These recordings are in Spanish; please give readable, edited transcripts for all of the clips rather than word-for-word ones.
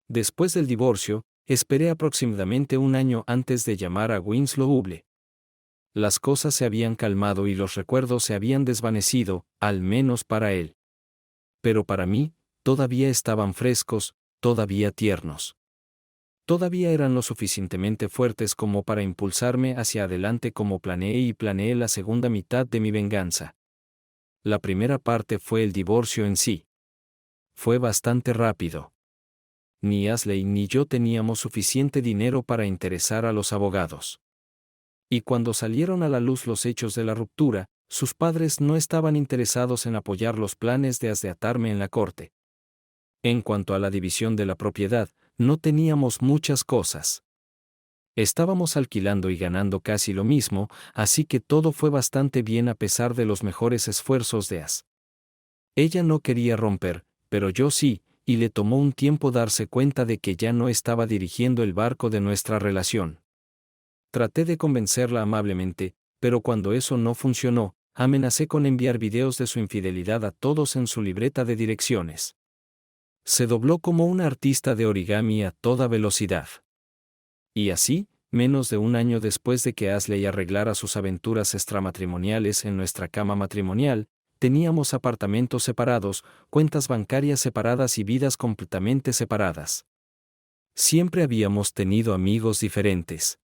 Después del divorcio, esperé aproximadamente un año antes de llamar a Winslow Huble. Las cosas se habían calmado y los recuerdos se habían desvanecido, al menos para él. Pero para mí, todavía estaban frescos, todavía tiernos. Todavía eran lo suficientemente fuertes como para impulsarme hacia adelante como planeé la segunda mitad de mi venganza. La primera parte fue el divorcio en sí. Fue bastante rápido. Ni Ashley ni yo teníamos suficiente dinero para interesar a los abogados. Y cuando salieron a la luz los hechos de la ruptura, sus padres no estaban interesados en apoyar los planes de atarme en la corte. En cuanto a la división de la propiedad, no teníamos muchas cosas. Estábamos alquilando y ganando casi lo mismo, así que todo fue bastante bien a pesar de los mejores esfuerzos de As. Ella no quería romper, pero yo sí, y le tomó un tiempo darse cuenta de que ya no estaba dirigiendo el barco de nuestra relación. Traté de convencerla amablemente, pero cuando eso no funcionó, amenacé con enviar videos de su infidelidad a todos en su libreta de direcciones. Se dobló como una artista de origami a toda velocidad. Y así, menos de un año después de que Ashley arreglara sus aventuras extramatrimoniales en nuestra cama matrimonial, teníamos apartamentos separados, cuentas bancarias separadas y vidas completamente separadas. Siempre habíamos tenido amigos diferentes.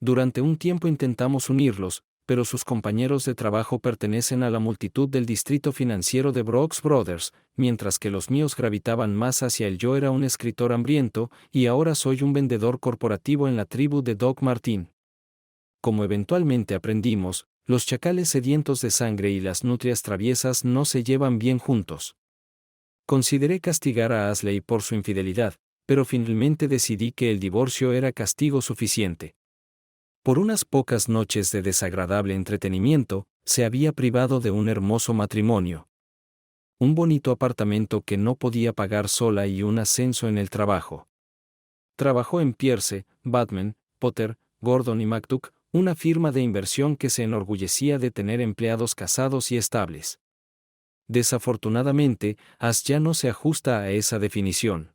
Durante un tiempo intentamos unirlos, pero sus compañeros de trabajo pertenecen a la multitud del distrito financiero de Brooks Brothers, mientras que los míos gravitaban más hacia él. Yo era un escritor hambriento, y ahora soy un vendedor corporativo en la tribu de Doc Martin. Como eventualmente aprendimos, los chacales sedientos de sangre y las nutrias traviesas no se llevan bien juntos. Consideré castigar a Ashley por su infidelidad, pero finalmente decidí que el divorcio era castigo suficiente. Por unas pocas noches de desagradable entretenimiento, se había privado de un hermoso matrimonio. Un bonito apartamento que no podía pagar sola y un ascenso en el trabajo. Trabajó en Pierce, Batman, Potter, Gordon y McDuck, una firma de inversión que se enorgullecía de tener empleados casados y estables. Desafortunadamente, As ya no se ajusta a esa definición.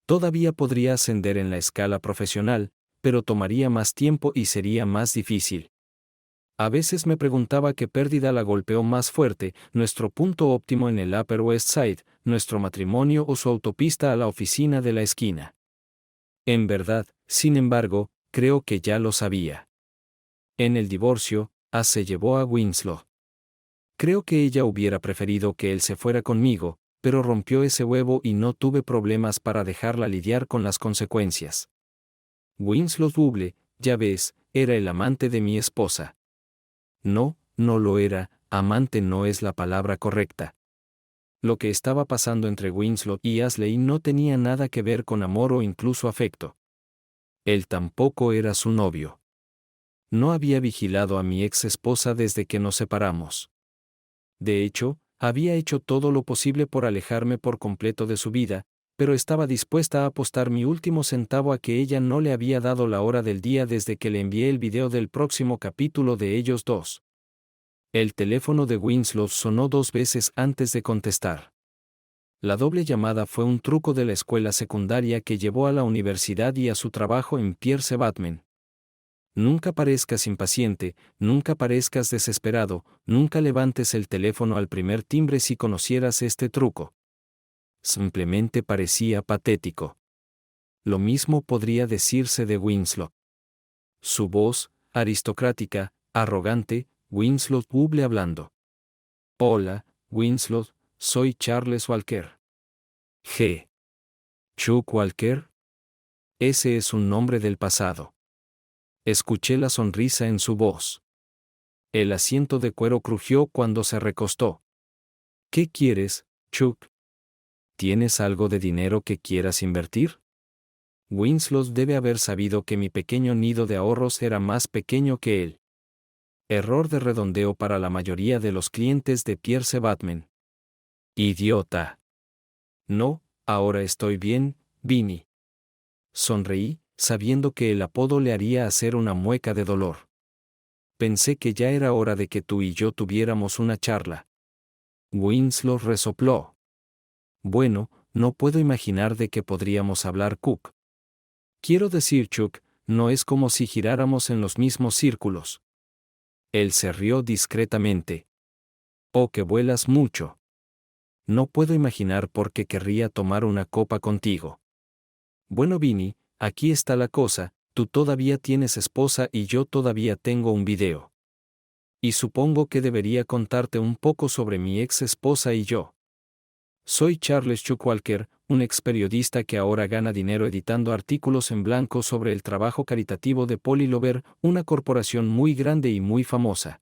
Todavía podría ascender en la escala profesional, pero tomaría más tiempo y sería más difícil. A veces me preguntaba qué pérdida la golpeó más fuerte, nuestro punto óptimo en el Upper West Side, nuestro matrimonio o su autopista a la oficina de la esquina. En verdad, sin embargo, creo que ya lo sabía. En el divorcio, As se llevó a Winslow. Creo que ella hubiera preferido que él se fuera conmigo, pero rompió ese huevo y no tuve problemas para dejarla lidiar con las consecuencias. Winslow Huble, ya ves, era el amante de mi esposa. No, no lo era, amante no es la palabra correcta. Lo que estaba pasando entre Winslow y Ashley no tenía nada que ver con amor o incluso afecto. Él tampoco era su novio. No había vigilado a mi ex esposa desde que nos separamos. De hecho, había hecho todo lo posible por alejarme por completo de su vida, pero estaba dispuesta a apostar mi último centavo a que ella no le había dado la hora del día desde que le envié el video del próximo capítulo de ellos dos. El teléfono de Winslow sonó 2 veces antes de contestar. La doble llamada fue un truco de la escuela secundaria que llevó a la universidad y a su trabajo en Pierce Batman. Nunca parezcas impaciente, nunca parezcas desesperado, nunca levantes el teléfono al primer timbre si conocieras este truco. Simplemente parecía patético. Lo mismo podría decirse de Winslow. Su voz, aristocrática, arrogante, Winslow Huble hablando. Hola, Winslow, soy Charles Walker. G. Chuck Walker. Ese es un nombre del pasado. Escuché la sonrisa en su voz. El asiento de cuero crujió cuando se recostó. ¿Qué quieres, Chuck? ¿Tienes algo de dinero que quieras invertir? Winslow debe haber sabido que mi pequeño nido de ahorros era más pequeño que él. Error de redondeo para la mayoría de los clientes de Pierce Batman. Idiota. No, ahora estoy bien, Vinny. Sonreí, sabiendo que el apodo le haría hacer una mueca de dolor. Pensé que ya era hora de que tú y yo tuviéramos una charla. Winslow resopló. Bueno, no puedo imaginar de qué podríamos hablar, Cook. Quiero decir, Chuck, no es como si giráramos en los mismos círculos. Él se rió discretamente. Oh, que vuelas mucho. No puedo imaginar por qué querría tomar una copa contigo. Bueno, Vinny, aquí está la cosa, tú todavía tienes esposa y yo todavía tengo un video. Y supongo que debería contarte un poco sobre mi ex esposa y yo. Soy Charles Chuck Walker, un ex periodista que ahora gana dinero editando artículos en blanco sobre el trabajo caritativo de Polly Lover, una corporación muy grande y muy famosa.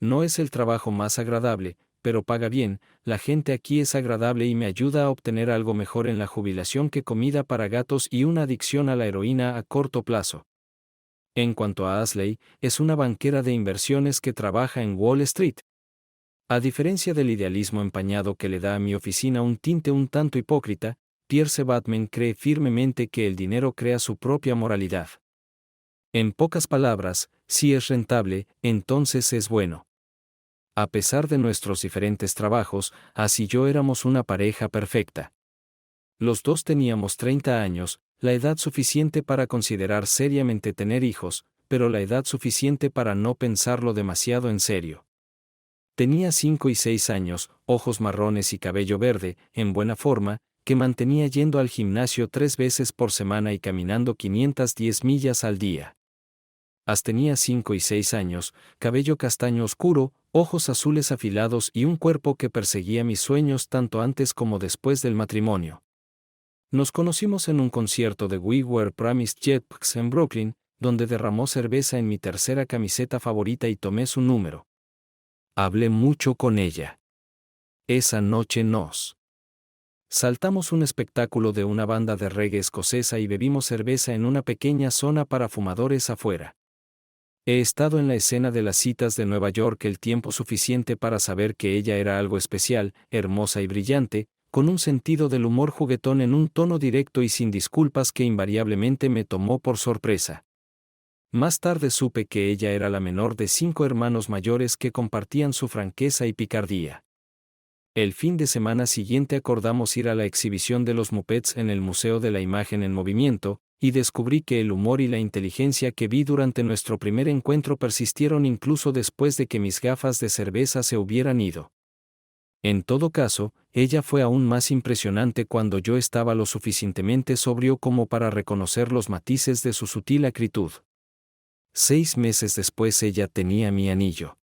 No es el trabajo más agradable, pero paga bien, la gente aquí es agradable y me ayuda a obtener algo mejor en la jubilación que comida para gatos y una adicción a la heroína a corto plazo. En cuanto a Ashley, es una banquera de inversiones que trabaja en Wall Street. A diferencia del idealismo empañado que le da a mi oficina un tinte un tanto hipócrita, Pierce Batman cree firmemente que el dinero crea su propia moralidad. En pocas palabras, si es rentable, entonces es bueno. A pesar de nuestros diferentes trabajos, As y yo éramos una pareja perfecta. Los dos teníamos 30 años, la edad suficiente para considerar seriamente tener hijos, pero la edad suficiente para no pensarlo demasiado en serio. Tenía 5 y 6 años, ojos marrones y cabello verde, en buena forma, que mantenía yendo al gimnasio 3 veces por semana y caminando 510 millas al día. As tenía 5 y 6 años, cabello castaño oscuro, ojos azules afilados y un cuerpo que perseguía mis sueños tanto antes como después del matrimonio. Nos conocimos en un concierto de We Were Promised Jetpacks en Brooklyn, donde derramó cerveza en mi tercera camiseta favorita y tomé su número. Hablé mucho con ella. Esa noche nos saltamos un espectáculo de una banda de reggae escocesa y bebimos cerveza en una pequeña zona para fumadores afuera. He estado en la escena de las citas de Nueva York el tiempo suficiente para saber que ella era algo especial, hermosa y brillante, con un sentido del humor juguetón en un tono directo y sin disculpas que invariablemente me tomó por sorpresa. Más tarde supe que ella era la menor de 5 hermanos mayores que compartían su franqueza y picardía. El fin de semana siguiente acordamos ir a la exhibición de los Muppets en el Museo de la Imagen en Movimiento, y descubrí que el humor y la inteligencia que vi durante nuestro primer encuentro persistieron incluso después de que mis gafas de cerveza se hubieran ido. En todo caso, ella fue aún más impresionante cuando yo estaba lo suficientemente sobrio como para reconocer los matices de su sutil acritud. 6 meses después ella tenía mi anillo.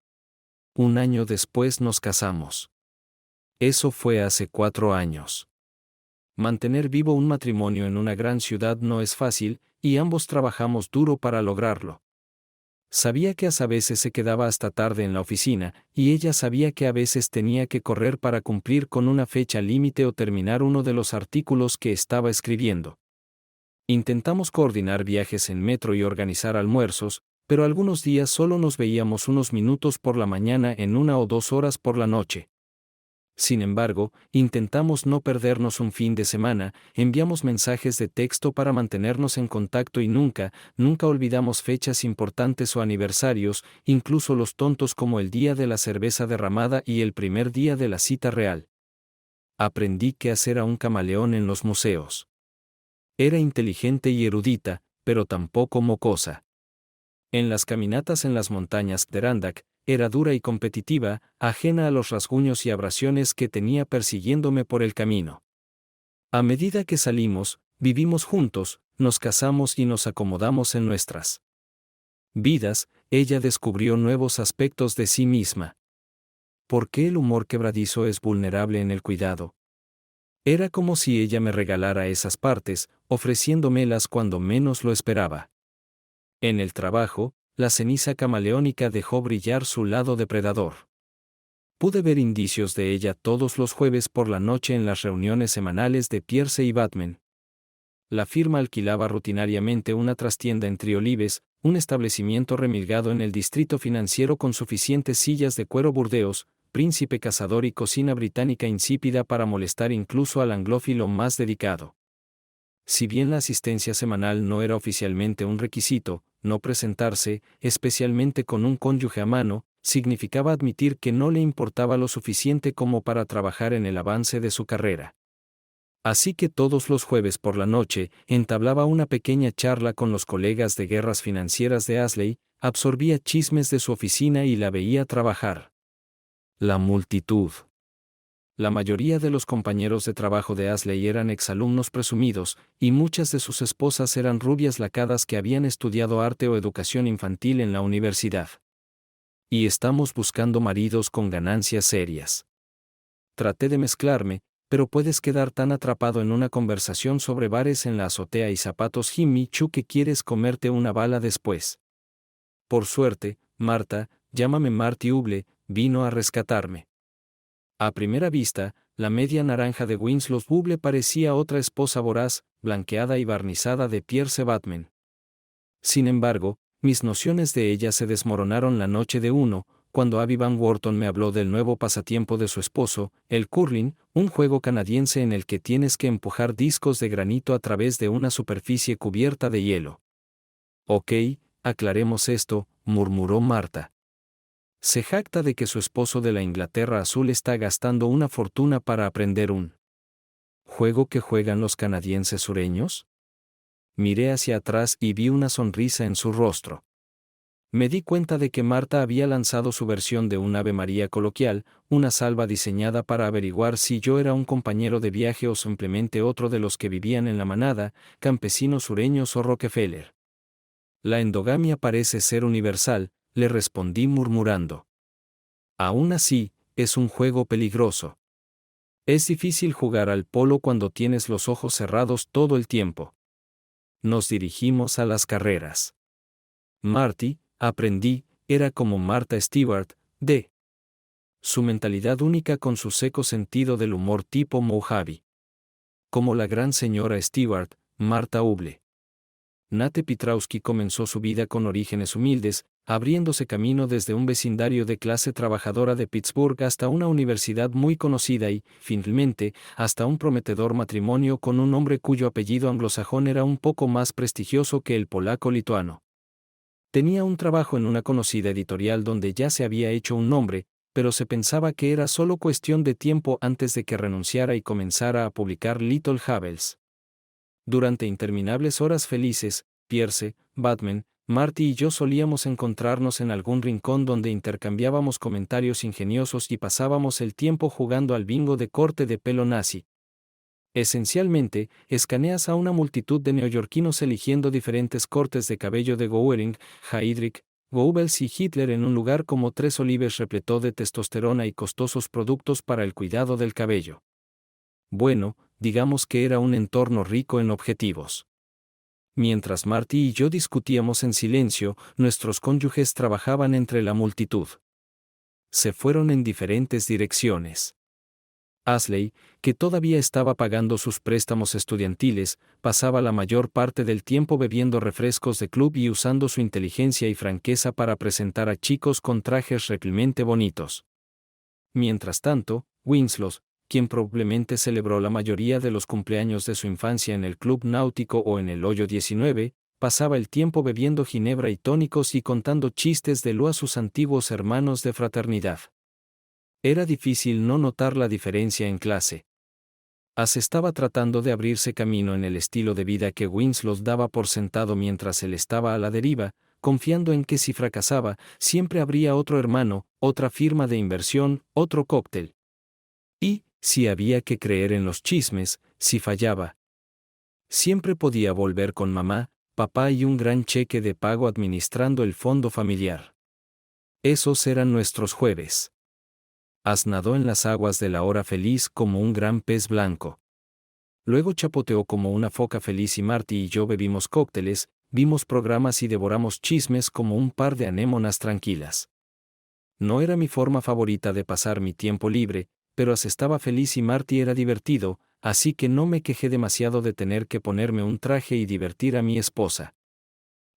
1 año después nos casamos. Eso fue hace 4 años. Mantener vivo un matrimonio en una gran ciudad no es fácil, y ambos trabajamos duro para lograrlo. Sabía que a veces se quedaba hasta tarde en la oficina, y ella sabía que a veces tenía que correr para cumplir con una fecha límite o terminar uno de los artículos que estaba escribiendo. Intentamos coordinar viajes en metro y organizar almuerzos, pero algunos días solo nos veíamos unos minutos por la mañana en 1 o 2 horas por la noche. Sin embargo, intentamos no perdernos un fin de semana, enviamos mensajes de texto para mantenernos en contacto y nunca olvidamos fechas importantes o aniversarios, incluso los tontos como el día de la cerveza derramada y el primer día de la cita real. Aprendí qué hacer a un camaleón en los museos. Era inteligente y erudita, pero tampoco mocosa. En las caminatas en las montañas de Adirondack, era dura y competitiva, ajena a los rasguños y abrasiones que tenía persiguiéndome por el camino. A medida que salimos, vivimos juntos, nos casamos y nos acomodamos en nuestras vidas, ella descubrió nuevos aspectos de sí misma. ¿Por qué el humor quebradizo es vulnerable en el cuidado? Era como si ella me regalara esas partes, ofreciéndomelas cuando menos lo esperaba. En el trabajo, la ceniza camaleónica dejó brillar su lado depredador. Pude ver indicios de ella todos los jueves por la noche en las reuniones semanales de Pierce y Batman. La firma alquilaba rutinariamente una trastienda en Triolives, un establecimiento remilgado en el distrito financiero con suficientes sillas de cuero burdeos, príncipe cazador y cocina británica insípida para molestar incluso al anglófilo más dedicado. Si bien la asistencia semanal no era oficialmente un requisito, no presentarse, especialmente con un cónyuge a mano, significaba admitir que no le importaba lo suficiente como para trabajar en el avance de su carrera. Así que todos los jueves por la noche, entablaba una pequeña charla con los colegas de guerras financieras de Asley, absorbía chismes de su oficina y la veía trabajar. La multitud. La mayoría de los compañeros de trabajo de Asley eran exalumnos presumidos, y muchas de sus esposas eran rubias lacadas que habían estudiado arte o educación infantil en la universidad. Y estamos buscando maridos con ganancias serias. Traté de mezclarme, pero puedes quedar tan atrapado en una conversación sobre bares en la azotea y zapatos Jimmy Choo que quieres comerte una bala después. Por suerte, Marta, llámame Marty Huble, vino a rescatarme. A primera vista, la media naranja de Winslow Huble parecía otra esposa voraz, blanqueada y barnizada de Pierce Batman. Sin embargo, mis nociones de ella se desmoronaron la noche de cuando Abby Van Wharton me habló del nuevo pasatiempo de su esposo, el curling, un juego canadiense en el que tienes que empujar discos de granito a través de una superficie cubierta de hielo. Ok, aclaremos esto, murmuró Marta. Se jacta de que su esposo de la Inglaterra Azul está gastando una fortuna para aprender un juego que juegan los canadienses sureños. Miré hacia atrás y vi una sonrisa en su rostro. Me di cuenta de que Marta había lanzado su versión de un Ave María coloquial, una salva diseñada para averiguar si yo era un compañero de viaje o simplemente otro de los que vivían en la manada, campesinos sureños o Rockefeller. La endogamia parece ser universal, le respondí murmurando. Aún así, es un juego peligroso. Es difícil jugar al polo cuando tienes los ojos cerrados todo el tiempo. Nos dirigimos a las carreras. Marty, aprendí, era como Martha Stewart, de su mentalidad única con su seco sentido del humor tipo Mojave. Como la gran señora Stewart, Marta Huble. Nate Pitrowski comenzó su vida con orígenes humildes, abriéndose camino desde un vecindario de clase trabajadora de Pittsburgh hasta una universidad muy conocida y, finalmente, hasta un prometedor matrimonio con un hombre cuyo apellido anglosajón era un poco más prestigioso que el polaco-lituano. Tenía un trabajo en una conocida editorial donde ya se había hecho un nombre, pero se pensaba que era solo cuestión de tiempo antes de que renunciara y comenzara a publicar Little Havels. Durante interminables horas felices, Pierce, Batman, Marty y yo solíamos encontrarnos en algún rincón donde intercambiábamos comentarios ingeniosos y pasábamos el tiempo jugando al bingo de corte de pelo nazi. Esencialmente, escaneas a una multitud de neoyorquinos eligiendo diferentes cortes de cabello de Goering, Heydrich, Goebbels y Hitler en un lugar como Tres Olives repleto de testosterona y costosos productos para el cuidado del cabello. Bueno, digamos que era un entorno rico en objetivos. Mientras Marty y yo discutíamos en silencio, nuestros cónyuges trabajaban entre la multitud. Se fueron en diferentes direcciones. Asley, que todavía estaba pagando sus préstamos estudiantiles, pasaba la mayor parte del tiempo bebiendo refrescos de club y usando su inteligencia y franqueza para presentar a chicos con trajes realmente bonitos. Mientras tanto, Winslow, quien probablemente celebró la mayoría de los cumpleaños de su infancia en el club náutico o en el Hoyo 19, pasaba el tiempo bebiendo ginebra y tónicos y contando chistes de lo a sus antiguos hermanos de fraternidad. Era difícil no notar la diferencia en clase. As estaba tratando de abrirse camino en el estilo de vida que Winslow daba por sentado mientras él estaba a la deriva, confiando en que si fracasaba, siempre habría otro hermano, otra firma de inversión, otro cóctel. Y, si había que creer en los chismes, si fallaba, siempre podía volver con mamá, papá y un gran cheque de pago administrando el fondo familiar. Esos eran nuestros jueves. As nadó en las aguas de la hora feliz como un gran pez blanco. Luego chapoteó como una foca feliz y Marty y yo bebimos cócteles, vimos programas y devoramos chismes como un par de anémonas tranquilas. No era mi forma favorita de pasar mi tiempo libre, pero As estaba feliz y Marty era divertido, así que no me quejé demasiado de tener que ponerme un traje y divertir a mi esposa.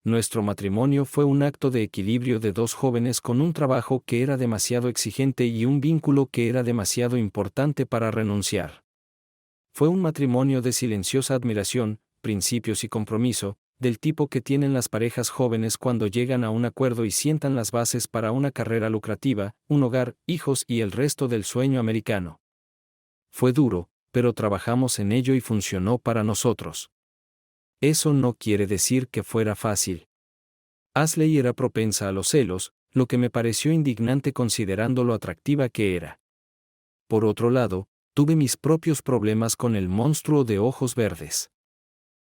Nuestro matrimonio fue un acto de equilibrio de dos jóvenes con un trabajo que era demasiado exigente y un vínculo que era demasiado importante para renunciar. Fue un matrimonio de silenciosa admiración, principios y compromiso, del tipo que tienen las parejas jóvenes cuando llegan a un acuerdo y sientan las bases para una carrera lucrativa, un hogar, hijos y el resto del sueño americano. Fue duro, pero trabajamos en ello y funcionó para nosotros. Eso no quiere decir que fuera fácil. Ashley era propensa a los celos, lo que me pareció indignante considerando lo atractiva que era. Por otro lado, tuve mis propios problemas con el monstruo de ojos verdes.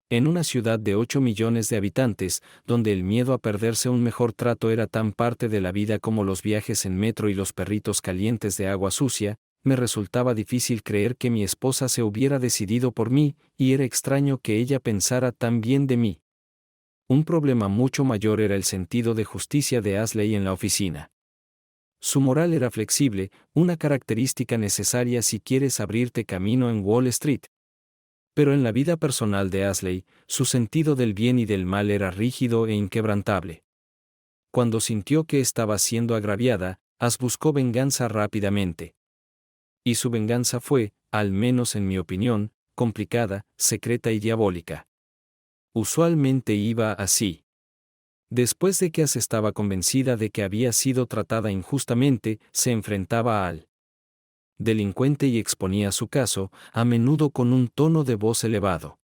En una ciudad de 8 millones de habitantes, donde el miedo a perderse un mejor trato era tan parte de la vida como los viajes en metro y los perritos calientes de agua sucia, me resultaba difícil creer que mi esposa se hubiera decidido por mí, y era extraño que ella pensara tan bien de mí. Un problema mucho mayor era el sentido de justicia de Ashley en la oficina. Su moral era flexible, una característica necesaria si quieres abrirte camino en Wall Street. Pero en la vida personal de Ashley, su sentido del bien y del mal era rígido e inquebrantable. Cuando sintió que estaba siendo agraviada, buscó venganza rápidamente. Y su venganza fue, al menos en mi opinión, complicada, secreta y diabólica. Usualmente iba así. Después de que estaba convencida de que había sido tratada injustamente, se enfrentaba al delincuente y exponía su caso, a menudo con un tono de voz elevado.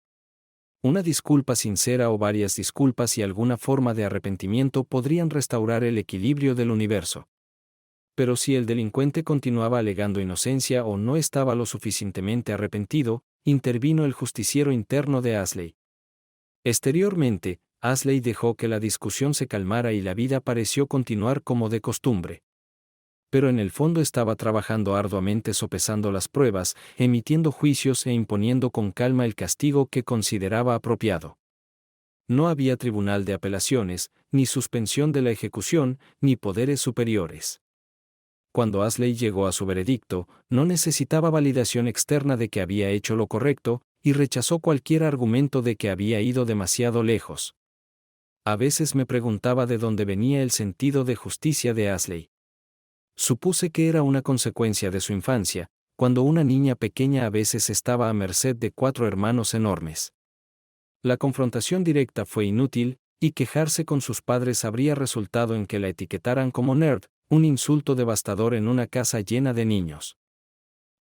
Una disculpa sincera o varias disculpas y alguna forma de arrepentimiento podrían restaurar el equilibrio del universo. Pero si el delincuente continuaba alegando inocencia o no estaba lo suficientemente arrepentido, intervino el justiciero interno de Ashley. Exteriormente, Ashley dejó que la discusión se calmara y la vida pareció continuar como de costumbre. Pero en el fondo estaba trabajando arduamente sopesando las pruebas, emitiendo juicios e imponiendo con calma el castigo que consideraba apropiado. No había tribunal de apelaciones, ni suspensión de la ejecución, ni poderes superiores. Cuando Ashley llegó a su veredicto, no necesitaba validación externa de que había hecho lo correcto, y rechazó cualquier argumento de que había ido demasiado lejos. A veces me preguntaba de dónde venía el sentido de justicia de Ashley. Supuse que era una consecuencia de su infancia, cuando una niña pequeña a veces estaba a merced de 4 hermanos enormes. La confrontación directa fue inútil, y quejarse con sus padres habría resultado en que la etiquetaran como nerd, un insulto devastador en una casa llena de niños.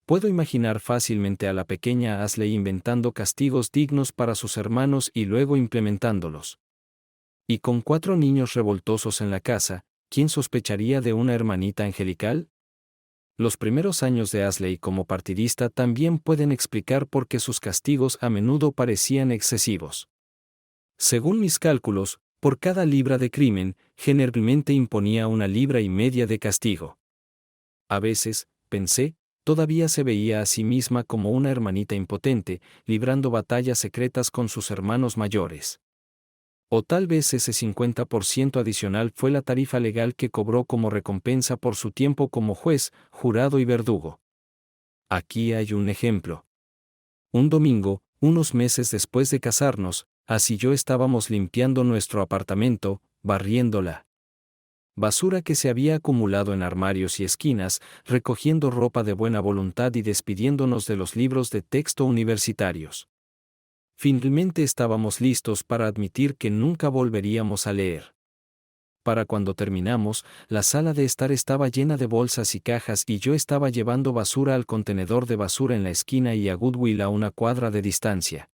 Puedo imaginar fácilmente a la pequeña Ashley inventando castigos dignos para sus hermanos y luego implementándolos. Y con 4 niños revoltosos en la casa, ¿quién sospecharía de una hermanita angelical? Los primeros años de Ashley como partidista también pueden explicar por qué sus castigos a menudo parecían excesivos. Según mis cálculos, por cada libra de crimen, generalmente imponía 1,5 libras de castigo. A veces, pensé, todavía se veía a sí misma como una hermanita impotente, librando batallas secretas con sus hermanos mayores. O tal vez ese 50% adicional fue la tarifa legal que cobró como recompensa por su tiempo como juez, jurado y verdugo. Aquí hay un ejemplo. Un domingo, unos meses después de casarnos, y yo estábamos limpiando nuestro apartamento, barriendo la basura que se había acumulado en armarios y esquinas, recogiendo ropa de buena voluntad y despidiéndonos de los libros de texto universitarios. Finalmente estábamos listos para admitir que nunca volveríamos a leer. Para cuando terminamos, la sala de estar estaba llena de bolsas y cajas y yo estaba llevando basura al contenedor de basura en la esquina y a Goodwill a 1 cuadra de distancia.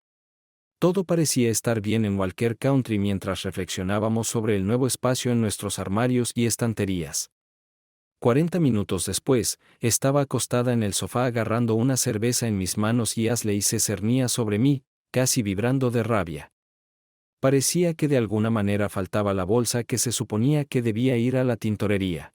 Todo parecía estar bien en Walker Country mientras reflexionábamos sobre el nuevo espacio en nuestros armarios y estanterías. 40 minutos después, estaba acostada en el sofá agarrando una cerveza en mis manos y Ashley se cernía sobre mí, casi vibrando de rabia. Parecía que de alguna manera faltaba la bolsa que se suponía que debía ir a la tintorería.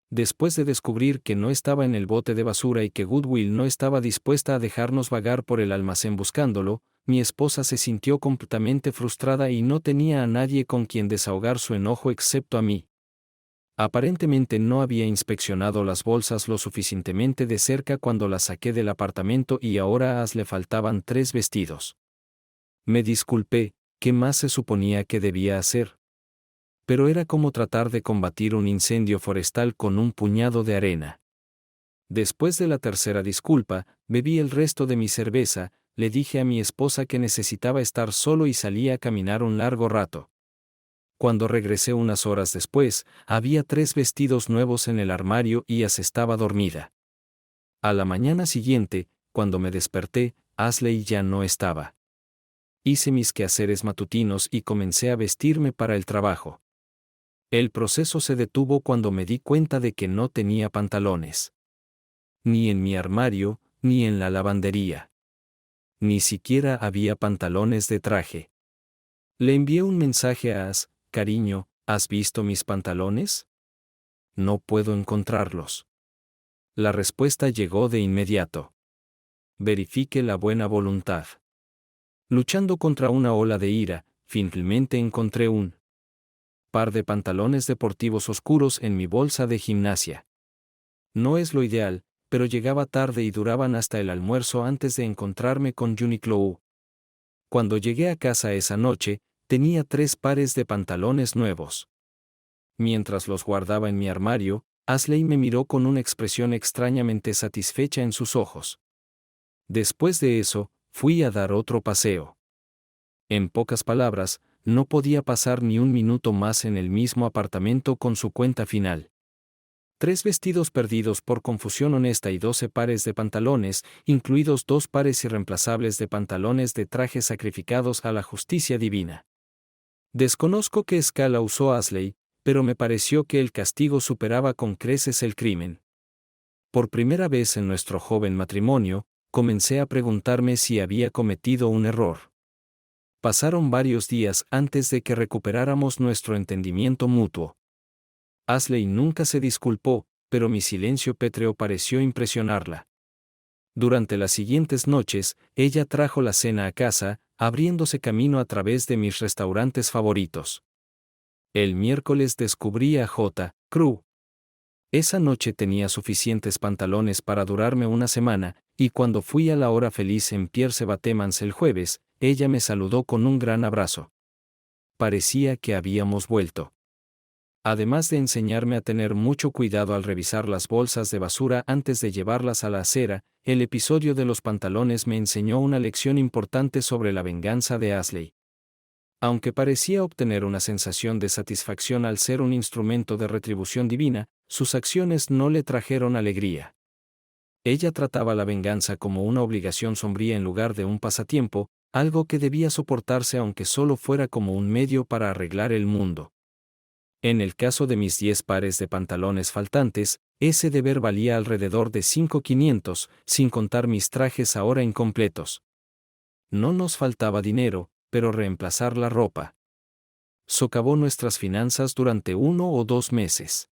Después de descubrir que no estaba en el bote de basura y que Goodwill no estaba dispuesta a dejarnos vagar por el almacén buscándolo, mi esposa se sintió completamente frustrada y no tenía a nadie con quien desahogar su enojo excepto a mí. Aparentemente no había inspeccionado las bolsas lo suficientemente de cerca cuando las saqué del apartamento y ahora le faltaban 3 vestidos. Me disculpé, ¿qué más se suponía que debía hacer? Pero era como tratar de combatir un incendio forestal con un puñado de arena. Después de la tercera disculpa, bebí el resto de mi cerveza, le dije a mi esposa que necesitaba estar solo y salí a caminar un largo rato. Cuando regresé unas horas después, había 3 vestidos nuevos en el armario y estaba dormida. A la mañana siguiente, cuando me desperté, Ashley ya no estaba. Hice mis quehaceres matutinos y comencé a vestirme para el trabajo. El proceso se detuvo cuando me di cuenta de que no tenía pantalones. Ni en mi armario, ni en la lavandería. Ni siquiera había pantalones de traje. Le envié un mensaje a As: cariño, ¿has visto mis pantalones? No puedo encontrarlos. La respuesta llegó de inmediato. Verifique la buena voluntad. Luchando contra una ola de ira, finalmente encontré un par de pantalones deportivos oscuros en mi bolsa de gimnasia. No es lo ideal, pero llegaba tarde y duraban hasta el almuerzo antes de encontrarme con Uniqlo. Cuando llegué a casa esa noche, tenía 3 pares de pantalones nuevos. Mientras los guardaba en mi armario, Ashley me miró con una expresión extrañamente satisfecha en sus ojos. Después de eso, fui a dar otro paseo. En pocas palabras, no podía pasar ni un minuto más en el mismo apartamento con su cuenta final. 3 vestidos perdidos por confusión honesta y 12 pares de pantalones, incluidos 2 pares irreemplazables de pantalones de traje sacrificados a la justicia divina. Desconozco qué escala usó Ashley, pero me pareció que el castigo superaba con creces el crimen. Por primera vez en nuestro joven matrimonio, comencé a preguntarme si había cometido un error. Pasaron varios días antes de que recuperáramos nuestro entendimiento mutuo. Ashley nunca se disculpó, pero mi silencio pétreo pareció impresionarla. Durante las siguientes noches, ella trajo la cena a casa, abriéndose camino a través de mis restaurantes favoritos. El miércoles descubrí a J. Crew. Esa noche tenía suficientes pantalones para durarme una semana, y cuando fui a la hora feliz en Pierre Batemans el jueves, ella me saludó con un gran abrazo. Parecía que habíamos vuelto. Además de enseñarme a tener mucho cuidado al revisar las bolsas de basura antes de llevarlas a la acera, el episodio de los pantalones me enseñó una lección importante sobre la venganza de Ashley. Aunque parecía obtener una sensación de satisfacción al ser un instrumento de retribución divina, sus acciones no le trajeron alegría. Ella trataba la venganza como una obligación sombría en lugar de un pasatiempo, algo que debía soportarse aunque solo fuera como un medio para arreglar el mundo. En el caso de mis 10 pares de pantalones faltantes, ese deber valía alrededor de 5,500, sin contar mis trajes ahora incompletos. No nos faltaba dinero, pero reemplazar la ropa socavó nuestras finanzas durante 1 o 2 meses.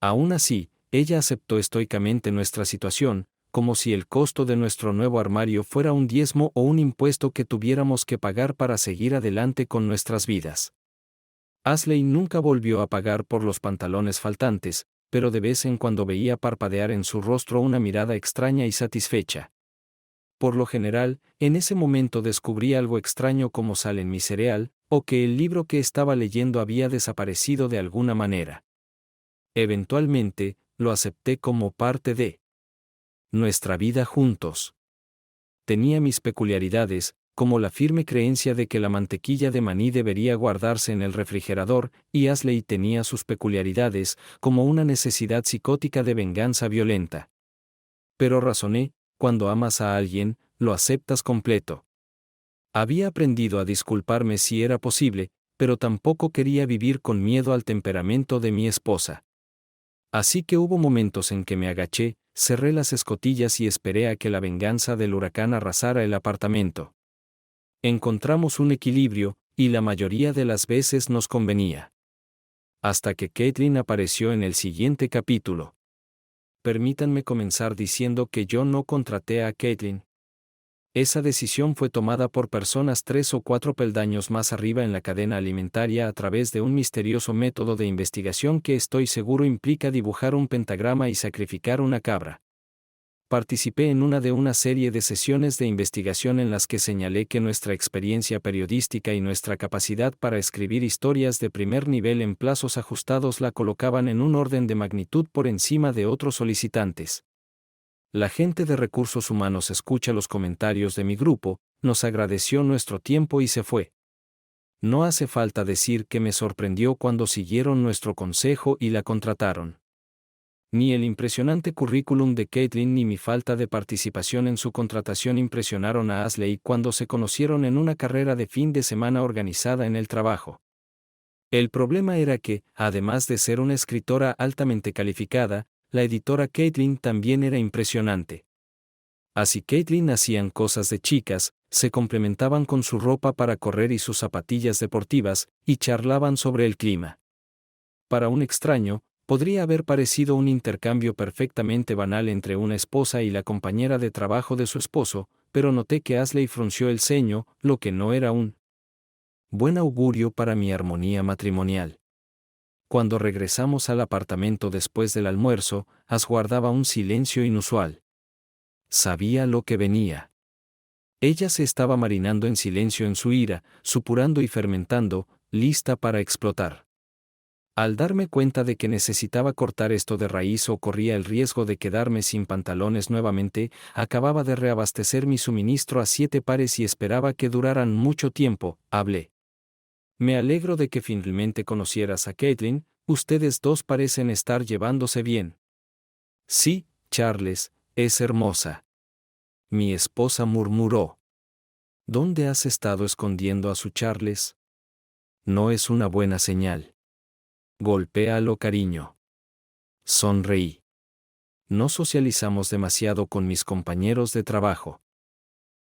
Aún así, ella aceptó estoicamente nuestra situación, como si el costo de nuestro nuevo armario fuera un diezmo o un impuesto que tuviéramos que pagar para seguir adelante con nuestras vidas. Ashley nunca volvió a pagar por los pantalones faltantes, pero de vez en cuando veía parpadear en su rostro una mirada extraña y satisfecha. Por lo general, en ese momento descubrí algo extraño como sal en mi cereal, o que el libro que estaba leyendo había desaparecido de alguna manera. Eventualmente, lo acepté como parte de nuestra vida juntos. Tenía mis peculiaridades, como la firme creencia de que la mantequilla de maní debería guardarse en el refrigerador, y Ashley tenía sus peculiaridades, como una necesidad psicótica de venganza violenta. Pero razoné, cuando amas a alguien, lo aceptas completo. Había aprendido a disculparme si era posible, pero tampoco quería vivir con miedo al temperamento de mi esposa. Así que hubo momentos en que me agaché, cerré las escotillas y esperé a que la venganza del huracán arrasara el apartamento. Encontramos un equilibrio, y la mayoría de las veces nos convenía. Hasta que Caitlin apareció en el siguiente capítulo. Permítanme comenzar diciendo que yo no contraté a Caitlin. Esa decisión fue tomada por personas 3 o 4 peldaños más arriba en la cadena alimentaria a través de un misterioso método de investigación que estoy seguro implica dibujar un pentagrama y sacrificar una cabra. Participé en una serie de sesiones de investigación en las que señalé que nuestra experiencia periodística y nuestra capacidad para escribir historias de primer nivel en plazos ajustados la colocaban en un orden de magnitud por encima de otros solicitantes. La gente de recursos humanos escucha los comentarios de mi grupo, nos agradeció nuestro tiempo y se fue. No hace falta decir que me sorprendió cuando siguieron nuestro consejo y la contrataron. Ni el impresionante currículum de Caitlin ni mi falta de participación en su contratación impresionaron a Ashley cuando se conocieron en una carrera de fin de semana organizada en el trabajo. El problema era que, además de ser una escritora altamente calificada, la editora Caitlin también era impresionante. Así Caitlin hacían cosas de chicas, se complementaban con su ropa para correr y sus zapatillas deportivas, y charlaban sobre el clima. Para un extraño, podría haber parecido un intercambio perfectamente banal entre una esposa y la compañera de trabajo de su esposo, pero noté que Ashley frunció el ceño, lo que no era un buen augurio para mi armonía matrimonial. Cuando regresamos al apartamento después del almuerzo, Ash guardaba un silencio inusual. Sabía lo que venía. Ella se estaba marinando en silencio en su ira, supurando y fermentando, lista para explotar. Al darme cuenta de que necesitaba cortar esto de raíz o corría el riesgo de quedarme sin pantalones nuevamente, acababa de reabastecer mi suministro a 7 pares y esperaba que duraran mucho tiempo, hablé. Me alegro de que finalmente conocieras a Caitlin, ustedes dos parecen estar llevándose bien. Sí, Charles, es hermosa. Mi esposa murmuró. ¿Dónde has estado escondiendo a su Charles? No es una buena señal. Golpéalo, cariño. Sonreí. No socializamos demasiado con mis compañeros de trabajo.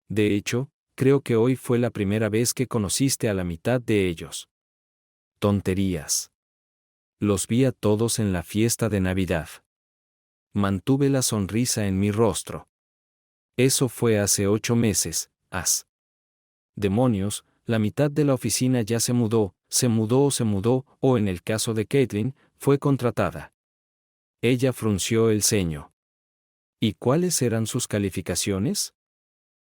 De hecho, creo que hoy fue la primera vez que conociste a la mitad de ellos. Tonterías. Los vi a todos en la fiesta de Navidad. Mantuve la sonrisa en mi rostro. Eso fue hace 8 meses, As. Demonios, la mitad de la oficina ya se mudó, o en el caso de Caitlin, fue contratada. Ella frunció el ceño. ¿Y cuáles eran sus calificaciones?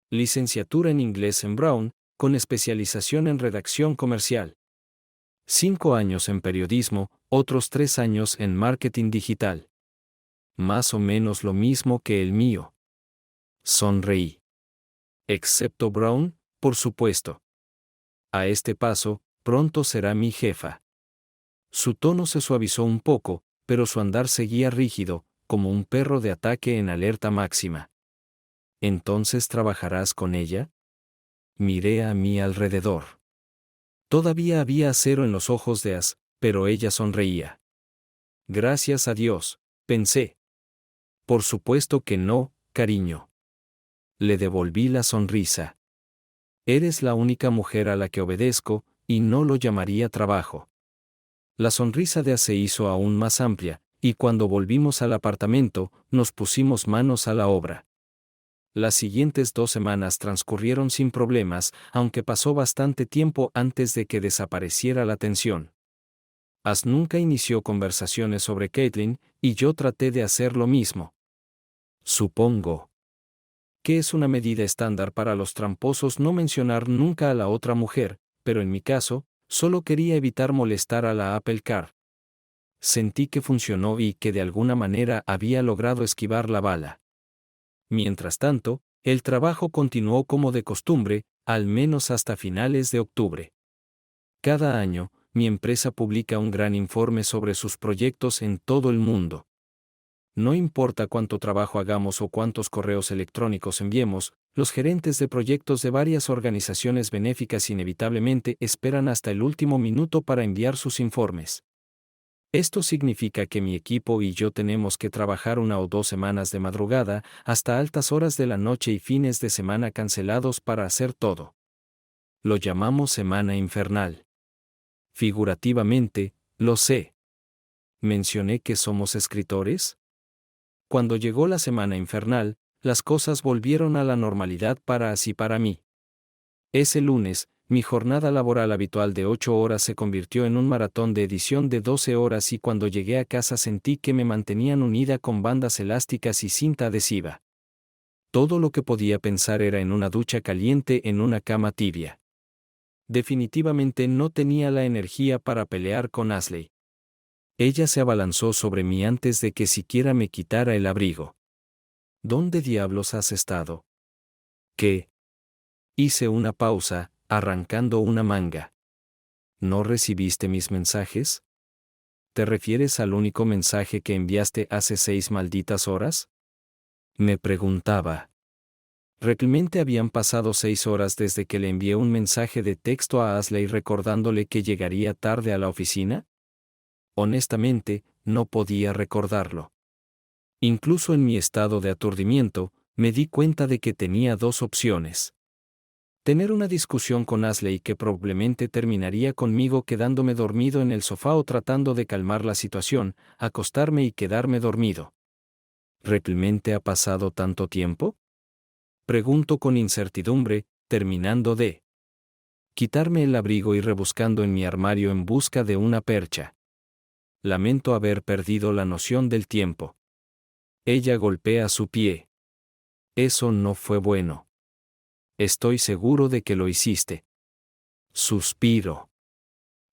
Licenciatura en inglés en Brown, con especialización en redacción comercial. 5 años en periodismo, otros 3 años en marketing digital. Más o menos lo mismo que el mío. Sonreí. Excepto Brown, por supuesto. A este paso, pronto será mi jefa. Su tono se suavizó un poco, pero su andar seguía rígido, como un perro de ataque en alerta máxima. ¿Entonces trabajarás con ella? Miré a mi alrededor. Todavía había acero en los ojos de As, pero ella sonreía. Gracias a Dios, pensé. Por supuesto que no, cariño. Le devolví la sonrisa. Eres la única mujer a la que obedezco, y no lo llamaría trabajo. La sonrisa de As se hizo aún más amplia, y cuando volvimos al apartamento, nos pusimos manos a la obra. Las siguientes 2 semanas transcurrieron sin problemas, aunque pasó bastante tiempo antes de que desapareciera la tensión. As nunca inició conversaciones sobre Caitlin, y yo traté de hacer lo mismo. Supongo que es una medida estándar para los tramposos no mencionar nunca a la otra mujer, pero en mi caso, solo quería evitar molestar a la Apple Car. Sentí que funcionó y que de alguna manera había logrado esquivar la bala. Mientras tanto, el trabajo continuó como de costumbre, al menos hasta finales de octubre. Cada año, mi empresa publica un gran informe sobre sus proyectos en todo el mundo. No importa cuánto trabajo hagamos o cuántos correos electrónicos enviemos, los gerentes de proyectos de varias organizaciones benéficas inevitablemente esperan hasta el último minuto para enviar sus informes. Esto significa que mi equipo y yo tenemos que trabajar 1 o 2 semanas de madrugada, hasta altas horas de la noche y fines de semana cancelados para hacer todo. Lo llamamos semana infernal. Figurativamente, lo sé. ¿Mencioné que somos escritores? Cuando llegó la semana infernal, las cosas volvieron a la normalidad para As y para mí. Ese lunes, mi jornada laboral habitual de 8 horas se convirtió en un maratón de edición de 12 horas y cuando llegué a casa sentí que me mantenían unida con bandas elásticas y cinta adhesiva. Todo lo que podía pensar era en una ducha caliente en una cama tibia. Definitivamente no tenía la energía para pelear con Ashley. Ella se abalanzó sobre mí antes de que siquiera me quitara el abrigo. ¿Dónde diablos has estado? ¿Qué? Hice una pausa, arrancando una manga. ¿No recibiste mis mensajes? ¿Te refieres al único mensaje que enviaste hace 6 malditas horas? Me preguntaba. ¿Realmente habían pasado 6 horas desde que le envié un mensaje de texto a Ashley recordándole que llegaría tarde a la oficina? Honestamente, no podía recordarlo. Incluso en mi estado de aturdimiento, me di cuenta de que tenía 2 opciones. Tener una discusión con Ashley que probablemente terminaría conmigo quedándome dormido en el sofá o tratando de calmar la situación, acostarme y quedarme dormido. ¿Realmente ha pasado tanto tiempo? Pregunto con incertidumbre, terminando de quitarme el abrigo y rebuscando en mi armario en busca de una percha. Lamento haber perdido la noción del tiempo. Ella golpea su pie. Eso no fue bueno. Estoy seguro de que lo hiciste. Suspiro.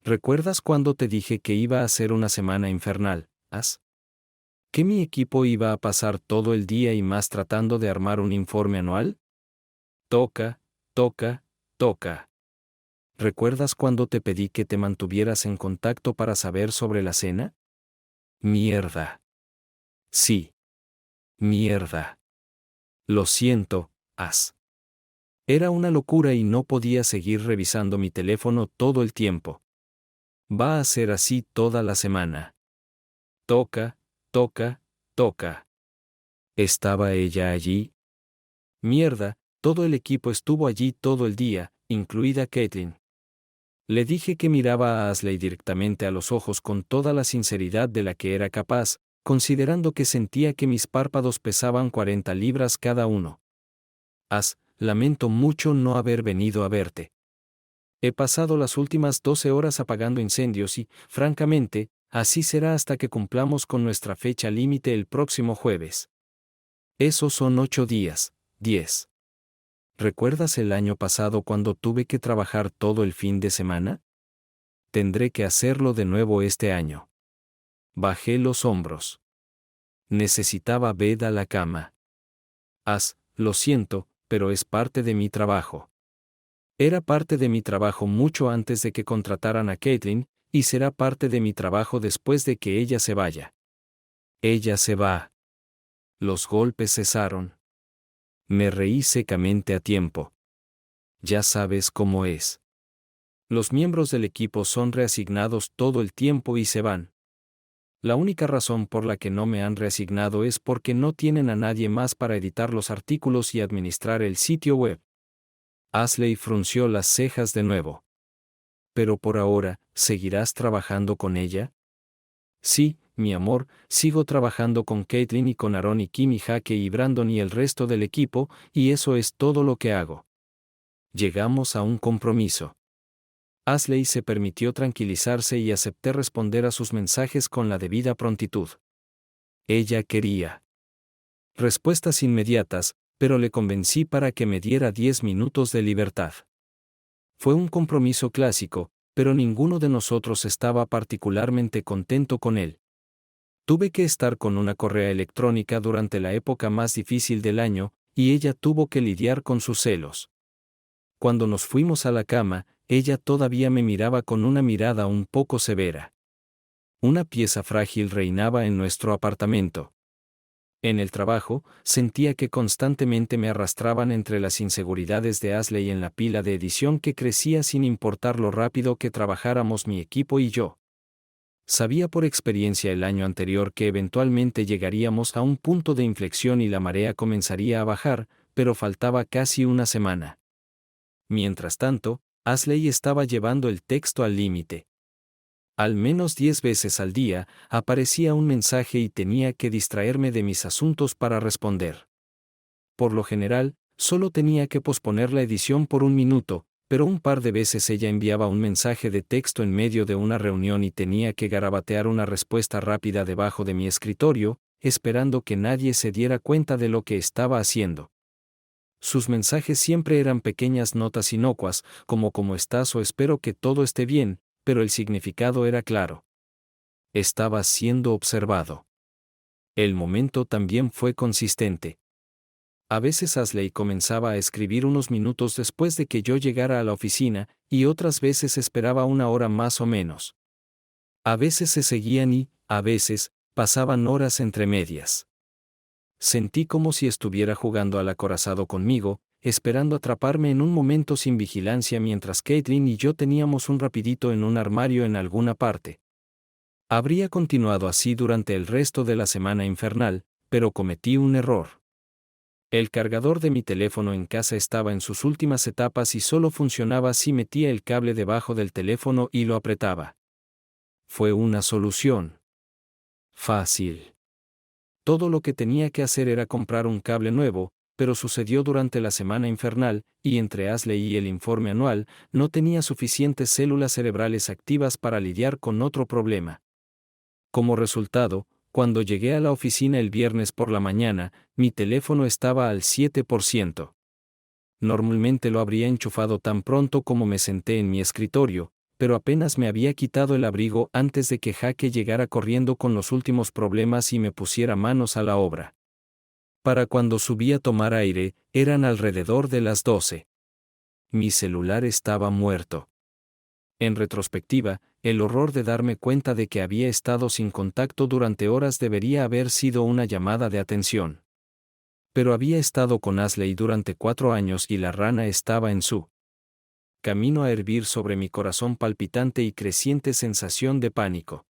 ¿Recuerdas cuando te dije que iba a ser una semana infernal, As? ¿Que mi equipo iba a pasar todo el día y más tratando de armar un informe anual? Toca, toca, toca. ¿Recuerdas cuando te pedí que te mantuvieras en contacto para saber sobre la cena? Mierda. Sí. Mierda. Lo siento, As. Era una locura y no podía seguir revisando mi teléfono todo el tiempo. Va a ser así toda la semana. Toca, toca, toca. ¿Estaba ella allí? Mierda, todo el equipo estuvo allí todo el día, incluida Caitlin. Le dije que miraba a Ashley directamente a los ojos con toda la sinceridad de la que era capaz, considerando que sentía que mis párpados pesaban 40 libras cada uno. Lamento mucho no haber venido a verte. He pasado las últimas 12 horas apagando incendios y, francamente, así será hasta que cumplamos con nuestra fecha límite el próximo jueves. Esos son 8 días, 10. ¿Recuerdas el año pasado cuando tuve que trabajar todo el fin de semana? Tendré que hacerlo de nuevo este año. Bajé los hombros. Necesitaba ver a la cama. Lo siento, pero es parte de mi trabajo. Era parte de mi trabajo mucho antes de que contrataran a Caitlin, y será parte de mi trabajo después de que ella se vaya. Ella se va. Los golpes cesaron. Me reí secamente a tiempo. Ya sabes cómo es. Los miembros del equipo son reasignados todo el tiempo y se van. La única razón por la que no me han reasignado es porque no tienen a nadie más para editar los artículos y administrar el sitio web. Ashley frunció las cejas de nuevo. Pero por ahora, ¿seguirás trabajando con ella? Sí, mi amor, sigo trabajando con Caitlin y con Aaron y Kim y Jake y Brandon y el resto del equipo, y eso es todo lo que hago. Llegamos a un compromiso. Ashley se permitió tranquilizarse y acepté responder a sus mensajes con la debida prontitud. Ella quería respuestas inmediatas, pero le convencí para que me diera 10 minutos de libertad. Fue un compromiso clásico, pero ninguno de nosotros estaba particularmente contento con él. Tuve que estar con una correa electrónica durante la época más difícil del año, y ella tuvo que lidiar con sus celos. Cuando nos fuimos a la cama, ella todavía me miraba con una mirada un poco severa. Una pieza frágil reinaba en nuestro apartamento. En el trabajo, sentía que constantemente me arrastraban entre las inseguridades de Ashley en la pila de edición que crecía sin importar lo rápido que trabajáramos mi equipo y yo. Sabía por experiencia el año anterior que eventualmente llegaríamos a un punto de inflexión y la marea comenzaría a bajar, pero faltaba casi una semana. Mientras tanto, Ashley estaba llevando el texto al límite. Al menos 10 veces al día, aparecía un mensaje y tenía que distraerme de mis asuntos para responder. Por lo general, solo tenía que posponer la edición por un minuto, pero un par de veces ella enviaba un mensaje de texto en medio de una reunión y tenía que garabatear una respuesta rápida debajo de mi escritorio, esperando que nadie se diera cuenta de lo que estaba haciendo. Sus mensajes siempre eran pequeñas notas inocuas, como ¿cómo estás? O espero que todo esté bien, pero el significado era claro. Estaba siendo observado. El momento también fue consistente. A veces Ashley comenzaba a escribir unos minutos después de que yo llegara a la oficina, y otras veces esperaba una hora más o menos. A veces se seguían y, a veces, pasaban horas entre medias. Sentí como si estuviera jugando al acorazado conmigo, esperando atraparme en un momento sin vigilancia mientras Caitlin y yo teníamos un rapidito en un armario en alguna parte. Habría continuado así durante el resto de la semana infernal, pero cometí un error. El cargador de mi teléfono en casa estaba en sus últimas etapas y solo funcionaba si metía el cable debajo del teléfono y lo apretaba. Fue una solución fácil. Todo lo que tenía que hacer era comprar un cable nuevo, pero sucedió durante la semana infernal, y entre Asley y el informe anual, no tenía suficientes células cerebrales activas para lidiar con otro problema. Como resultado, cuando llegué a la oficina el viernes por la mañana, mi teléfono estaba al 7%. Normalmente lo habría enchufado tan pronto como me senté en mi escritorio, pero apenas me había quitado el abrigo antes de que Jaque llegara corriendo con los últimos problemas y me pusiera manos a la obra. Para cuando subí a tomar aire, eran alrededor de las 12. Mi celular estaba muerto. En retrospectiva, el horror de darme cuenta de que había estado sin contacto durante horas debería haber sido una llamada de atención. Pero había estado con Asley durante 4 años y la rana estaba en su camino a hervir sobre mi corazón palpitante y creciente sensación de pánico.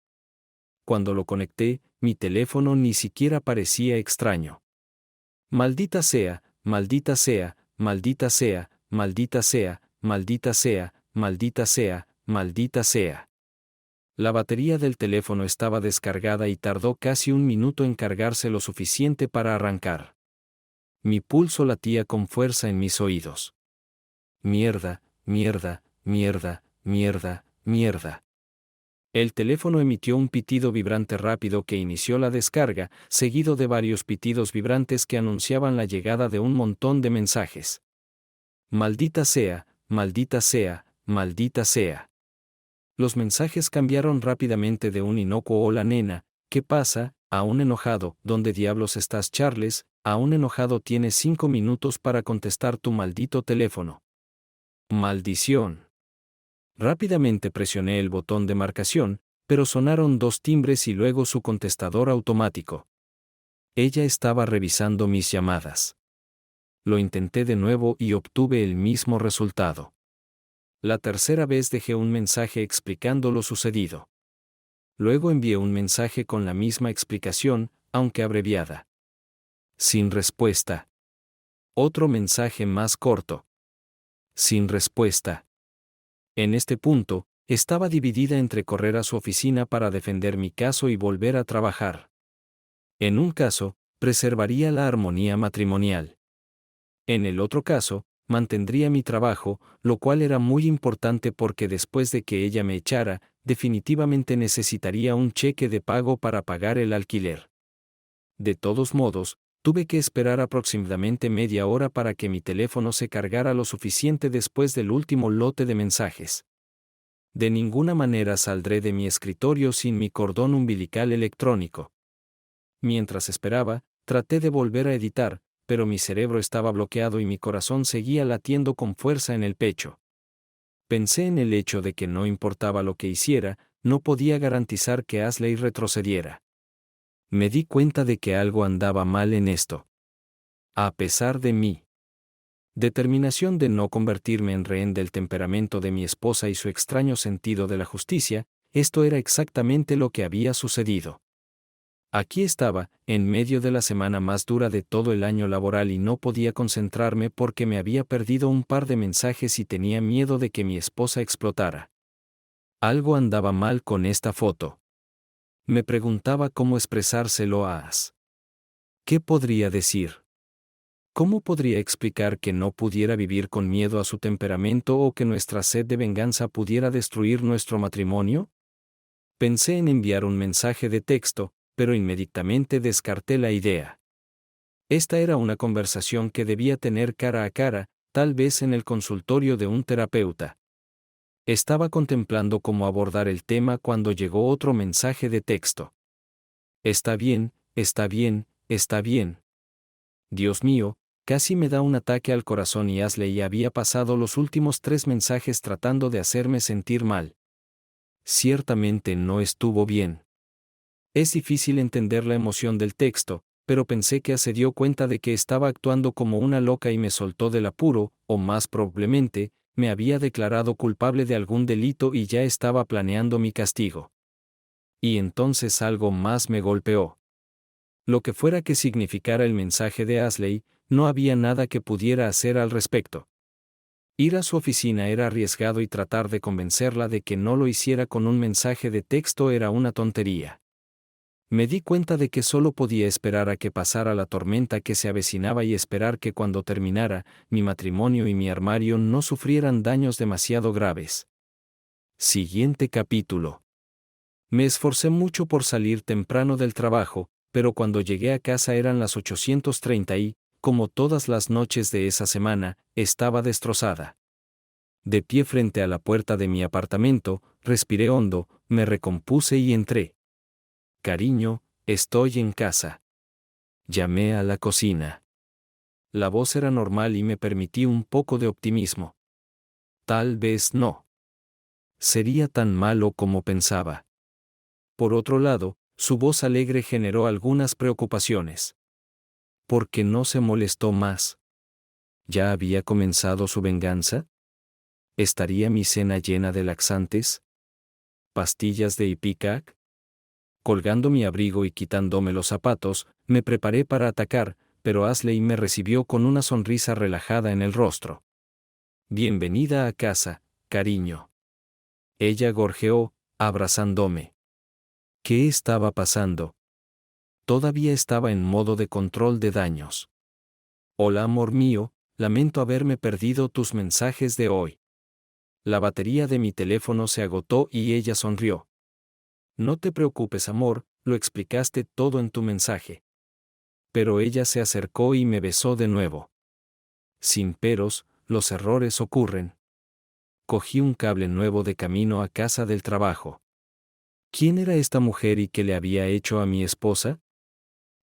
Cuando lo conecté, mi teléfono ni siquiera parecía extraño. Maldita sea, maldita sea, maldita sea, maldita sea, maldita sea, maldita sea, maldita sea. La batería del teléfono estaba descargada y tardó casi un minuto en cargarse lo suficiente para arrancar. Mi pulso latía con fuerza en mis oídos. Mierda, mierda, mierda, mierda, mierda. El teléfono emitió un pitido vibrante rápido que inició la descarga, seguido de varios pitidos vibrantes que anunciaban la llegada de un montón de mensajes. Maldita sea, maldita sea, maldita sea. Los mensajes cambiaron rápidamente de un inocuo "Hola nena, ¿qué pasa?" a un enojado "¿Dónde diablos estás Charles?", a un enojado "Tienes 5 minutos para contestar tu maldito teléfono". Maldición. Rápidamente presioné el botón de marcación, pero sonaron 2 timbres y luego su contestador automático. Ella estaba revisando mis llamadas. Lo intenté de nuevo y obtuve el mismo resultado. La tercera vez dejé un mensaje explicando lo sucedido. Luego envié un mensaje con la misma explicación, aunque abreviada. Sin respuesta. Otro mensaje más corto. Sin respuesta. En este punto, estaba dividida entre correr a su oficina para defender mi caso y volver a trabajar. En un caso, preservaría la armonía matrimonial. En el otro caso, mantendría mi trabajo, lo cual era muy importante porque después de que ella me echara, definitivamente necesitaría un cheque de pago para pagar el alquiler. De todos modos, tuve que esperar aproximadamente media hora para que mi teléfono se cargara lo suficiente después del último lote de mensajes. De ninguna manera saldré de mi escritorio sin mi cordón umbilical electrónico. Mientras esperaba, traté de volver a editar, pero mi cerebro estaba bloqueado y mi corazón seguía latiendo con fuerza en el pecho. Pensé en el hecho de que no importaba lo que hiciera, no podía garantizar que Asley retrocediera. Me di cuenta de que algo andaba mal en esto. A pesar de mi determinación de no convertirme en rehén del temperamento de mi esposa y su extraño sentido de la justicia, esto era exactamente lo que había sucedido. Aquí estaba, en medio de la semana más dura de todo el año laboral y no podía concentrarme porque me había perdido un par de mensajes y tenía miedo de que mi esposa explotara. Algo andaba mal con esta foto. Me preguntaba cómo expresárselo a As. ¿Qué podría decir? ¿Cómo podría explicar que no pudiera vivir con miedo a su temperamento o que nuestra sed de venganza pudiera destruir nuestro matrimonio? Pensé en enviar un mensaje de texto, pero inmediatamente descarté la idea. Esta era una conversación que debía tener cara a cara, tal vez en el consultorio de un terapeuta. Estaba contemplando cómo abordar el tema cuando llegó otro mensaje de texto. Está bien, está bien, está bien. Dios mío, casi me da un ataque al corazón y Asley había pasado los últimos 3 mensajes tratando de hacerme sentir mal. Ciertamente no estuvo bien. Es difícil entender la emoción del texto, pero pensé que se dio cuenta de que estaba actuando como una loca y me soltó del apuro, o más probablemente, me había declarado culpable de algún delito y ya estaba planeando mi castigo. Y entonces algo más me golpeó. Lo que fuera que significara el mensaje de Ashley, no había nada que pudiera hacer al respecto. Ir a su oficina era arriesgado y tratar de convencerla de que no lo hiciera con un mensaje de texto era una tontería. Me di cuenta de que solo podía esperar a que pasara la tormenta que se avecinaba y esperar que cuando terminara, mi matrimonio y mi armario no sufrieran daños demasiado graves. Siguiente capítulo. Me esforcé mucho por salir temprano del trabajo, pero cuando llegué a casa eran las 8:30 y, como todas las noches de esa semana, estaba destrozada. De pie frente a la puerta de mi apartamento, respiré hondo, me recompuse y entré. Cariño, estoy en casa. Llamé a la cocina. La voz era normal y me permití un poco de optimismo. Tal vez no sería tan malo como pensaba. Por otro lado, su voz alegre generó algunas preocupaciones. ¿Por qué no se molestó más? ¿Ya había comenzado su venganza? ¿Estaría mi cena llena de laxantes? ¿Pastillas de Ipecac? Colgando mi abrigo y quitándome los zapatos, me preparé para atacar, pero Ashley me recibió con una sonrisa relajada en el rostro. Bienvenida a casa, cariño. Ella gorjeó, abrazándome. ¿Qué estaba pasando? Todavía estaba en modo de control de daños. Hola amor mío, lamento haberme perdido tus mensajes de hoy. La batería de mi teléfono se agotó y ella sonrió. No te preocupes amor, lo explicaste todo en tu mensaje. Pero ella se acercó y me besó de nuevo. Sin peros, los errores ocurren. Cogí un cable nuevo de camino a casa del trabajo. ¿Quién era esta mujer y qué le había hecho a mi esposa?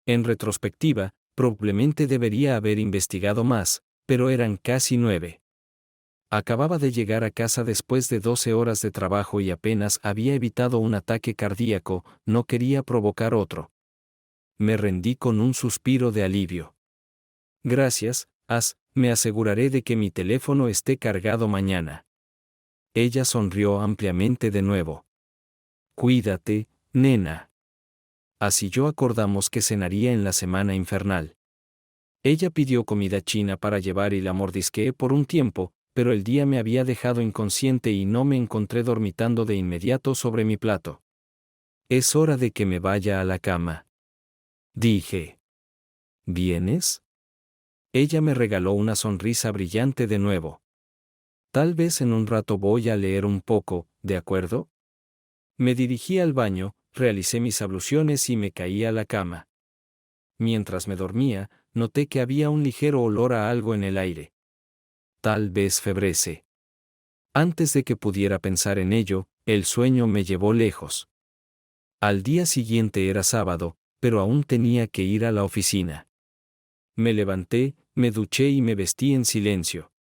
En retrospectiva, probablemente debería haber investigado más, pero eran casi 9. Acababa de llegar a casa después de 12 horas de trabajo y apenas había evitado un ataque cardíaco, no quería provocar otro. Me rendí con un suspiro de alivio. Gracias, me aseguraré de que mi teléfono esté cargado mañana. Ella sonrió ampliamente de nuevo. Cuídate, nena. Así yo acordamos que cenaría en la semana infernal. Ella pidió comida china para llevar y la mordisqueé por un tiempo, pero el día me había dejado inconsciente y no me encontré dormitando de inmediato sobre mi plato. Es hora de que me vaya a la cama. Dije. ¿Vienes? Ella me regaló una sonrisa brillante de nuevo. Tal vez en un rato voy a leer un poco, ¿de acuerdo? Me dirigí al baño, realicé mis abluciones y me caí a la cama. Mientras me dormía, noté que había un ligero olor a algo en el aire. Tal vez febrece. Antes de que pudiera pensar en ello, el sueño me llevó lejos. Al día siguiente era sábado, pero aún tenía que ir a la oficina. Me levanté, me duché y me vestí en silencio.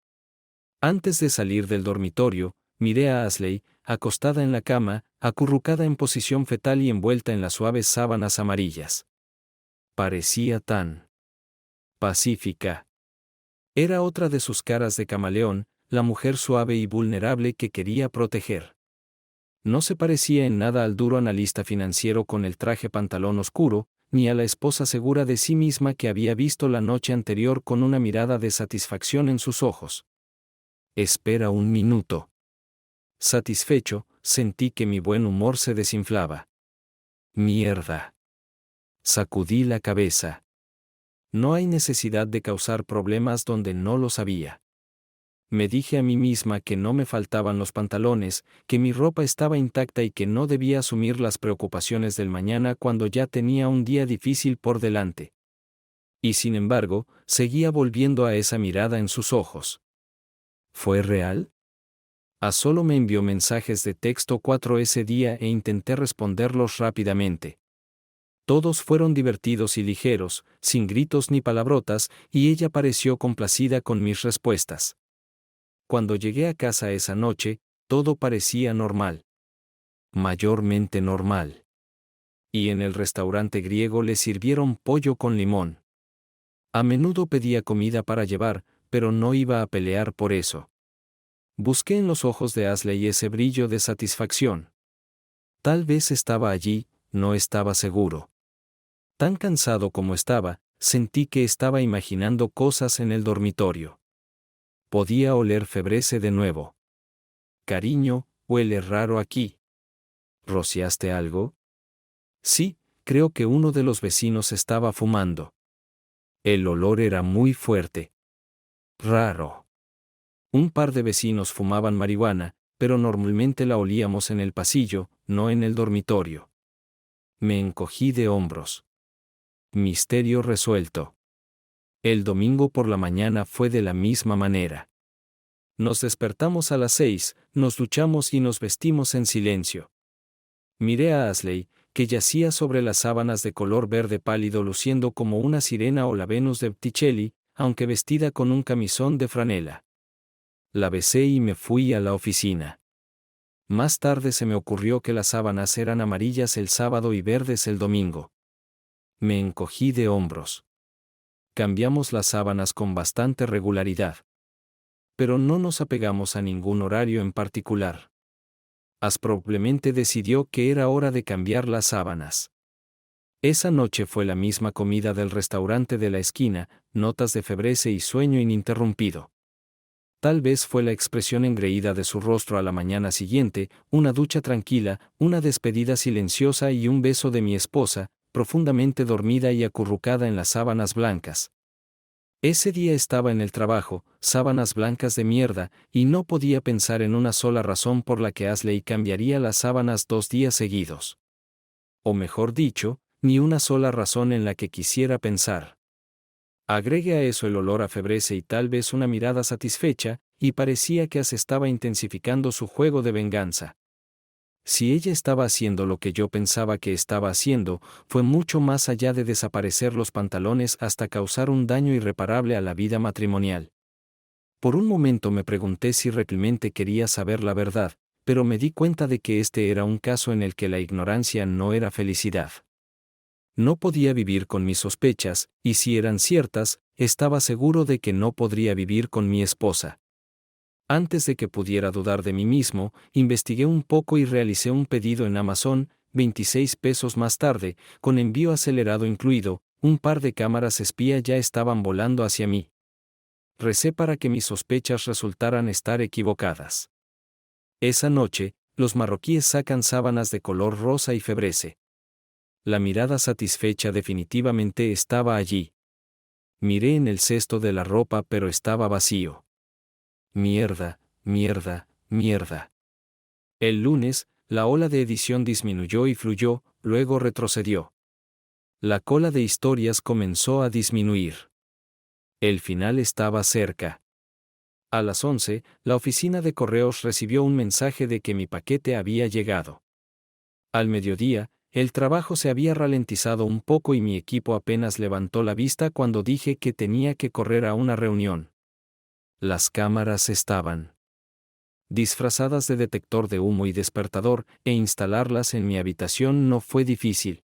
Antes de salir del dormitorio, miré a Ashley, acostada en la cama, acurrucada en posición fetal y envuelta en las suaves sábanas amarillas. Parecía tan pacífica. Era otra de sus caras de camaleón, la mujer suave y vulnerable que quería proteger. No se parecía en nada al duro analista financiero con el traje pantalón oscuro, ni a la esposa segura de sí misma que había visto la noche anterior con una mirada de satisfacción en sus ojos. Espera un minuto. Satisfecho, sentí que mi buen humor se desinflaba. Mierda. Sacudí la cabeza. No hay necesidad de causar problemas donde no los había. Me dije a mí misma que no me faltaban los pantalones, que mi ropa estaba intacta y que no debía asumir las preocupaciones del mañana cuando ya tenía un día difícil por delante. Y sin embargo, seguía volviendo a esa mirada en sus ojos. ¿Fue real? Solo me envió mensajes de texto 4 ese día e intenté responderlos rápidamente. Todos fueron divertidos y ligeros, sin gritos ni palabrotas, y ella pareció complacida con mis respuestas. Cuando llegué a casa esa noche, todo parecía normal. mayormente normal. Y en el restaurante griego le sirvieron pollo con limón. A menudo pedía comida para llevar, pero no iba a pelear por eso. Busqué en los ojos de Ashley ese brillo de satisfacción. Tal vez estaba allí, no estaba seguro. Tan cansado como estaba, sentí que estaba imaginando cosas en el dormitorio. Podía oler febreze de nuevo. Cariño, huele raro aquí. ¿Rociaste algo? Sí, creo que uno de los vecinos estaba fumando. El olor era muy fuerte. Raro. Un par de vecinos fumaban marihuana, pero normalmente la olíamos en el pasillo, no en el dormitorio. Me encogí de hombros. Misterio resuelto. El domingo por la mañana fue de la misma manera. Nos despertamos a las 6, nos duchamos y nos vestimos en silencio. Miré a Ashley, que yacía sobre las sábanas de color verde pálido luciendo como una sirena o la Venus de Botticelli, aunque vestida con un camisón de franela. La besé y me fui a la oficina. Más tarde se me ocurrió que las sábanas eran amarillas el sábado y verdes el domingo. Me encogí de hombros. Cambiamos las sábanas con bastante regularidad. Pero no nos apegamos a ningún horario en particular. As probablemente decidió que era hora de cambiar las sábanas. Esa noche fue la misma comida del restaurante de la esquina, notas de febreze y sueño ininterrumpido. Tal vez fue la expresión engreída de su rostro a la mañana siguiente, una ducha tranquila, una despedida silenciosa y un beso de mi esposa, profundamente dormida y acurrucada en las sábanas blancas. Ese día estaba en el trabajo, sábanas blancas de mierda, y no podía pensar en una sola razón por la que Ashley cambiaría las sábanas 2 días seguidos. O mejor dicho, ni una sola razón en la que quisiera pensar. Agregue a eso el olor a febreze y tal vez una mirada satisfecha, y parecía que As estaba intensificando su juego de venganza. Si ella estaba haciendo lo que yo pensaba que estaba haciendo, fue mucho más allá de desaparecer los pantalones hasta causar un daño irreparable a la vida matrimonial. Por un momento me pregunté si realmente quería saber la verdad, pero me di cuenta de que este era un caso en el que la ignorancia no era felicidad. No podía vivir con mis sospechas, y si eran ciertas, estaba seguro de que no podría vivir con mi esposa. Antes de que pudiera dudar de mí mismo, investigué un poco y realicé un pedido en Amazon, 26 pesos más tarde, con envío acelerado incluido, un par de cámaras espía ya estaban volando hacia mí. Recé para que mis sospechas resultaran estar equivocadas. Esa noche, los marroquíes sacan sábanas de color rosa y febreze. La mirada satisfecha definitivamente estaba allí. Miré en el cesto de la ropa pero estaba vacío. Mierda, mierda, mierda. El lunes, la ola de edición disminuyó y fluyó, luego retrocedió. La cola de historias comenzó a disminuir. El final estaba cerca. A las 11, la oficina de correos recibió un mensaje de que mi paquete había llegado. Al mediodía, el trabajo se había ralentizado un poco y mi equipo apenas levantó la vista cuando dije que tenía que correr a una reunión. Las cámaras estaban disfrazadas de detector de humo y despertador, e instalarlas en mi habitación no fue difícil.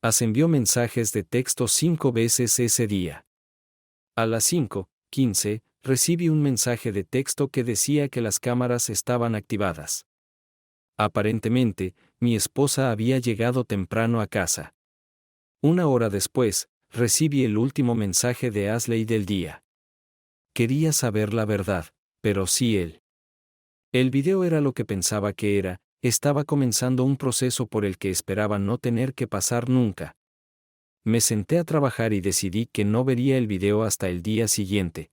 As envió mensajes de texto 5 veces ese día. A las 5:15, recibí un mensaje de texto que decía que las cámaras estaban activadas. Aparentemente, mi esposa había llegado temprano a casa. Una hora después, recibí el último mensaje de Ashley del día. Quería saber la verdad, pero sí él. El video era lo que pensaba que era, estaba comenzando un proceso por el que esperaba no tener que pasar nunca. Me senté a trabajar y decidí que no vería el video hasta el día siguiente.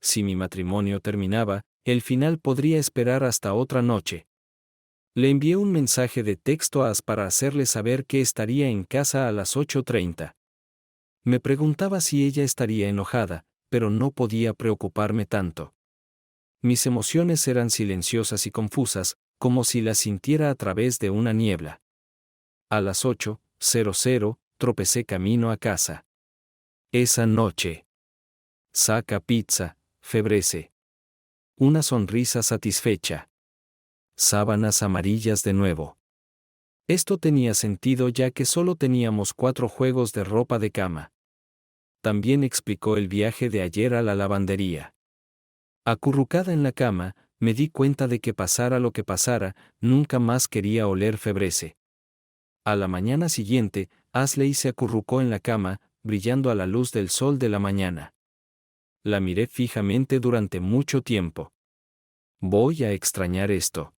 Si mi matrimonio terminaba, el final podría esperar hasta otra noche. Le envié un mensaje de texto a As para hacerle saber que estaría en casa a las 8:30. Me preguntaba si ella estaría enojada, pero no podía preocuparme tanto. Mis emociones eran silenciosas y confusas, como si las sintiera a través de una niebla. A las 8:00, tropecé camino a casa. Esa noche. Saca pizza, febrece. Una sonrisa satisfecha. Sábanas amarillas de nuevo. Esto tenía sentido ya que solo teníamos 4 juegos de ropa de cama. También explicó el viaje de ayer a la lavandería. Acurrucada en la cama, me di cuenta de que pasara lo que pasara, nunca más quería oler febreze. A la mañana siguiente, Ashley se acurrucó en la cama, brillando a la luz del sol de la mañana. La miré fijamente durante mucho tiempo. Voy a extrañar esto.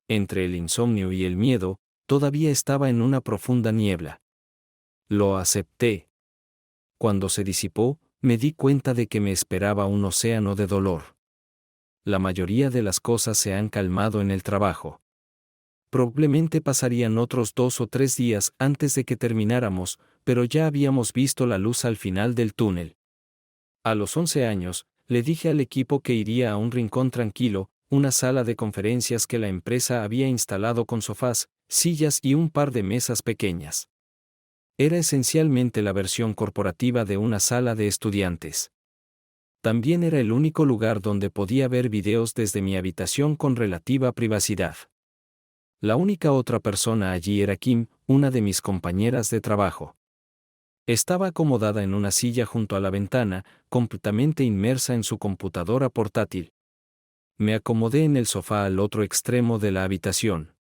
Entre el insomnio y el miedo, todavía estaba en una profunda niebla. Lo acepté. Cuando se disipó, me di cuenta de que me esperaba un océano de dolor. La mayoría de las cosas se han calmado en el trabajo. Probablemente pasarían otros 2 o 3 días antes de que termináramos, pero ya habíamos visto la luz al final del túnel. A los 11 años, le dije al equipo que iría a un rincón tranquilo, una sala de conferencias que la empresa había instalado con sofás, sillas y un par de mesas pequeñas. Era esencialmente la versión corporativa de una sala de estudiantes. También era el único lugar donde podía ver videos desde mi habitación con relativa privacidad. La única otra persona allí era Kim, una de mis compañeras de trabajo. Estaba acomodada en una silla junto a la ventana, completamente inmersa en su computadora portátil. Me acomodé en el sofá al otro extremo de la habitación.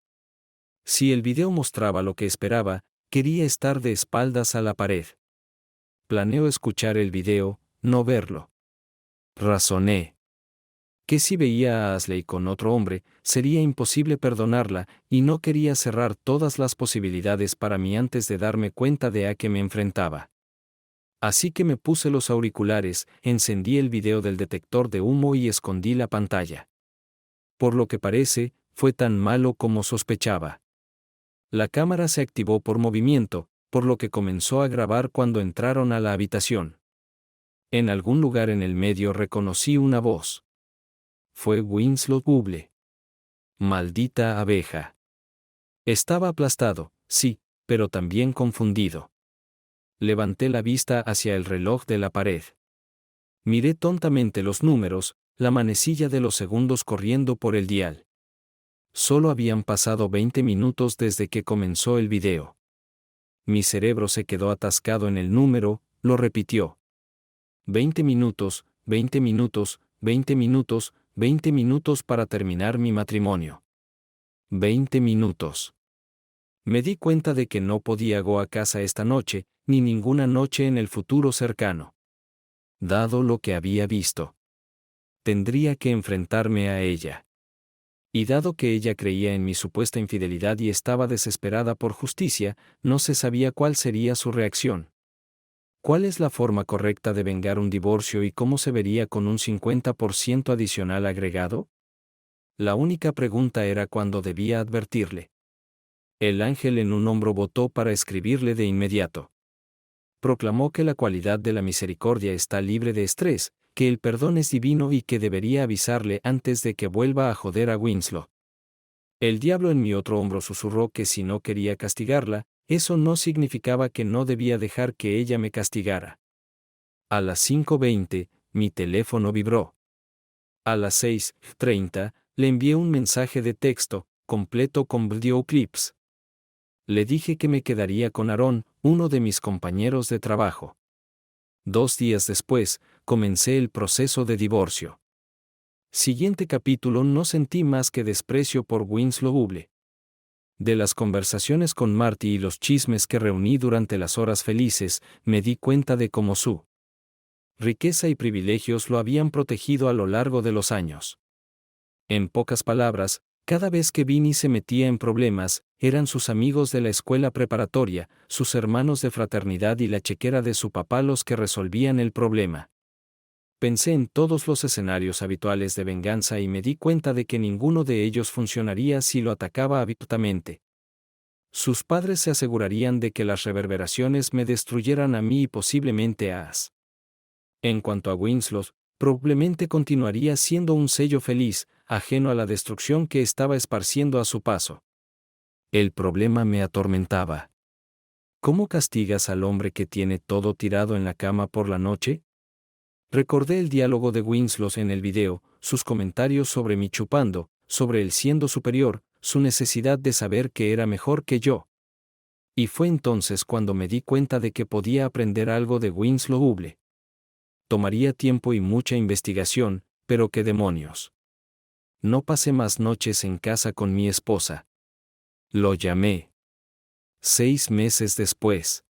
Si el video mostraba lo que esperaba, quería estar de espaldas a la pared. Planeo escuchar el video, no verlo. Razoné. Que si veía a Ashley con otro hombre, sería imposible perdonarla, y no quería cerrar todas las posibilidades para mí antes de darme cuenta de a qué me enfrentaba. Así que me puse los auriculares, encendí el video del detector de humo y escondí la pantalla. Por lo que parece, fue tan malo como sospechaba. La cámara se activó por movimiento, por lo que comenzó a grabar cuando entraron a la habitación. En algún lugar en el medio reconocí una voz. Fue Winslow Buble. Maldita abeja. Estaba aplastado, sí, pero también confundido. Levanté la vista hacia el reloj de la pared. Miré tontamente los números, la manecilla de los segundos corriendo por el dial. Solo habían pasado 20 minutos desde que comenzó el video. Mi cerebro se quedó atascado en el número, lo repitió. 20 minutos, 20 minutos, 20 minutos, 20 minutos para terminar mi matrimonio. 20 minutos. Me di cuenta de que no podía ir a casa esta noche, ni ninguna noche en el futuro cercano. Dado lo que había visto. Tendría que enfrentarme a ella. Y dado que ella creía en mi supuesta infidelidad y estaba desesperada por justicia, no se sabía cuál sería su reacción. ¿Cuál es la forma correcta de vengar un divorcio y cómo se vería con un 50% adicional agregado? La única pregunta era cuándo debía advertirle. El ángel en un hombro votó para escribirle de inmediato. Proclamó que la cualidad de la misericordia está libre de estrés, que el perdón es divino y que debería avisarle antes de que vuelva a joder a Winslow. El diablo en mi otro hombro susurró que si no quería castigarla, eso no significaba que no debía dejar que ella me castigara. A las 5:20, mi teléfono vibró. A las 6:30, le envié un mensaje de texto, completo con videoclips. Le dije que me quedaría con Aaron, uno de mis compañeros de trabajo. 2 días después, comencé el proceso de divorcio. Siguiente capítulo. No sentí más que desprecio por Winslow Buble. De las conversaciones con Marty y los chismes que reuní durante las horas felices, me di cuenta de cómo su riqueza y privilegios lo habían protegido a lo largo de los años. En pocas palabras, cada vez que Vinny se metía en problemas, eran sus amigos de la escuela preparatoria, sus hermanos de fraternidad y la chequera de su papá los que resolvían el problema. Pensé en todos los escenarios habituales de venganza y me di cuenta de que ninguno de ellos funcionaría si lo atacaba abiertamente. Sus padres se asegurarían de que las reverberaciones me destruyeran a mí y posiblemente a As. En cuanto a Winslow, probablemente continuaría siendo un sello feliz, ajeno a la destrucción que estaba esparciendo a su paso. El problema me atormentaba. ¿Cómo castigas al hombre que tiene todo tirado en la cama por la noche? Recordé el diálogo de Winslow en el video, sus comentarios sobre mí chupando, sobre él siendo superior, su necesidad de saber que era mejor que yo. Y fue entonces cuando me di cuenta de que podía aprender algo de Winslow Huble. Tomaría tiempo y mucha investigación, pero qué demonios. No pasé más noches en casa con mi esposa. Lo llamé. 6 meses después.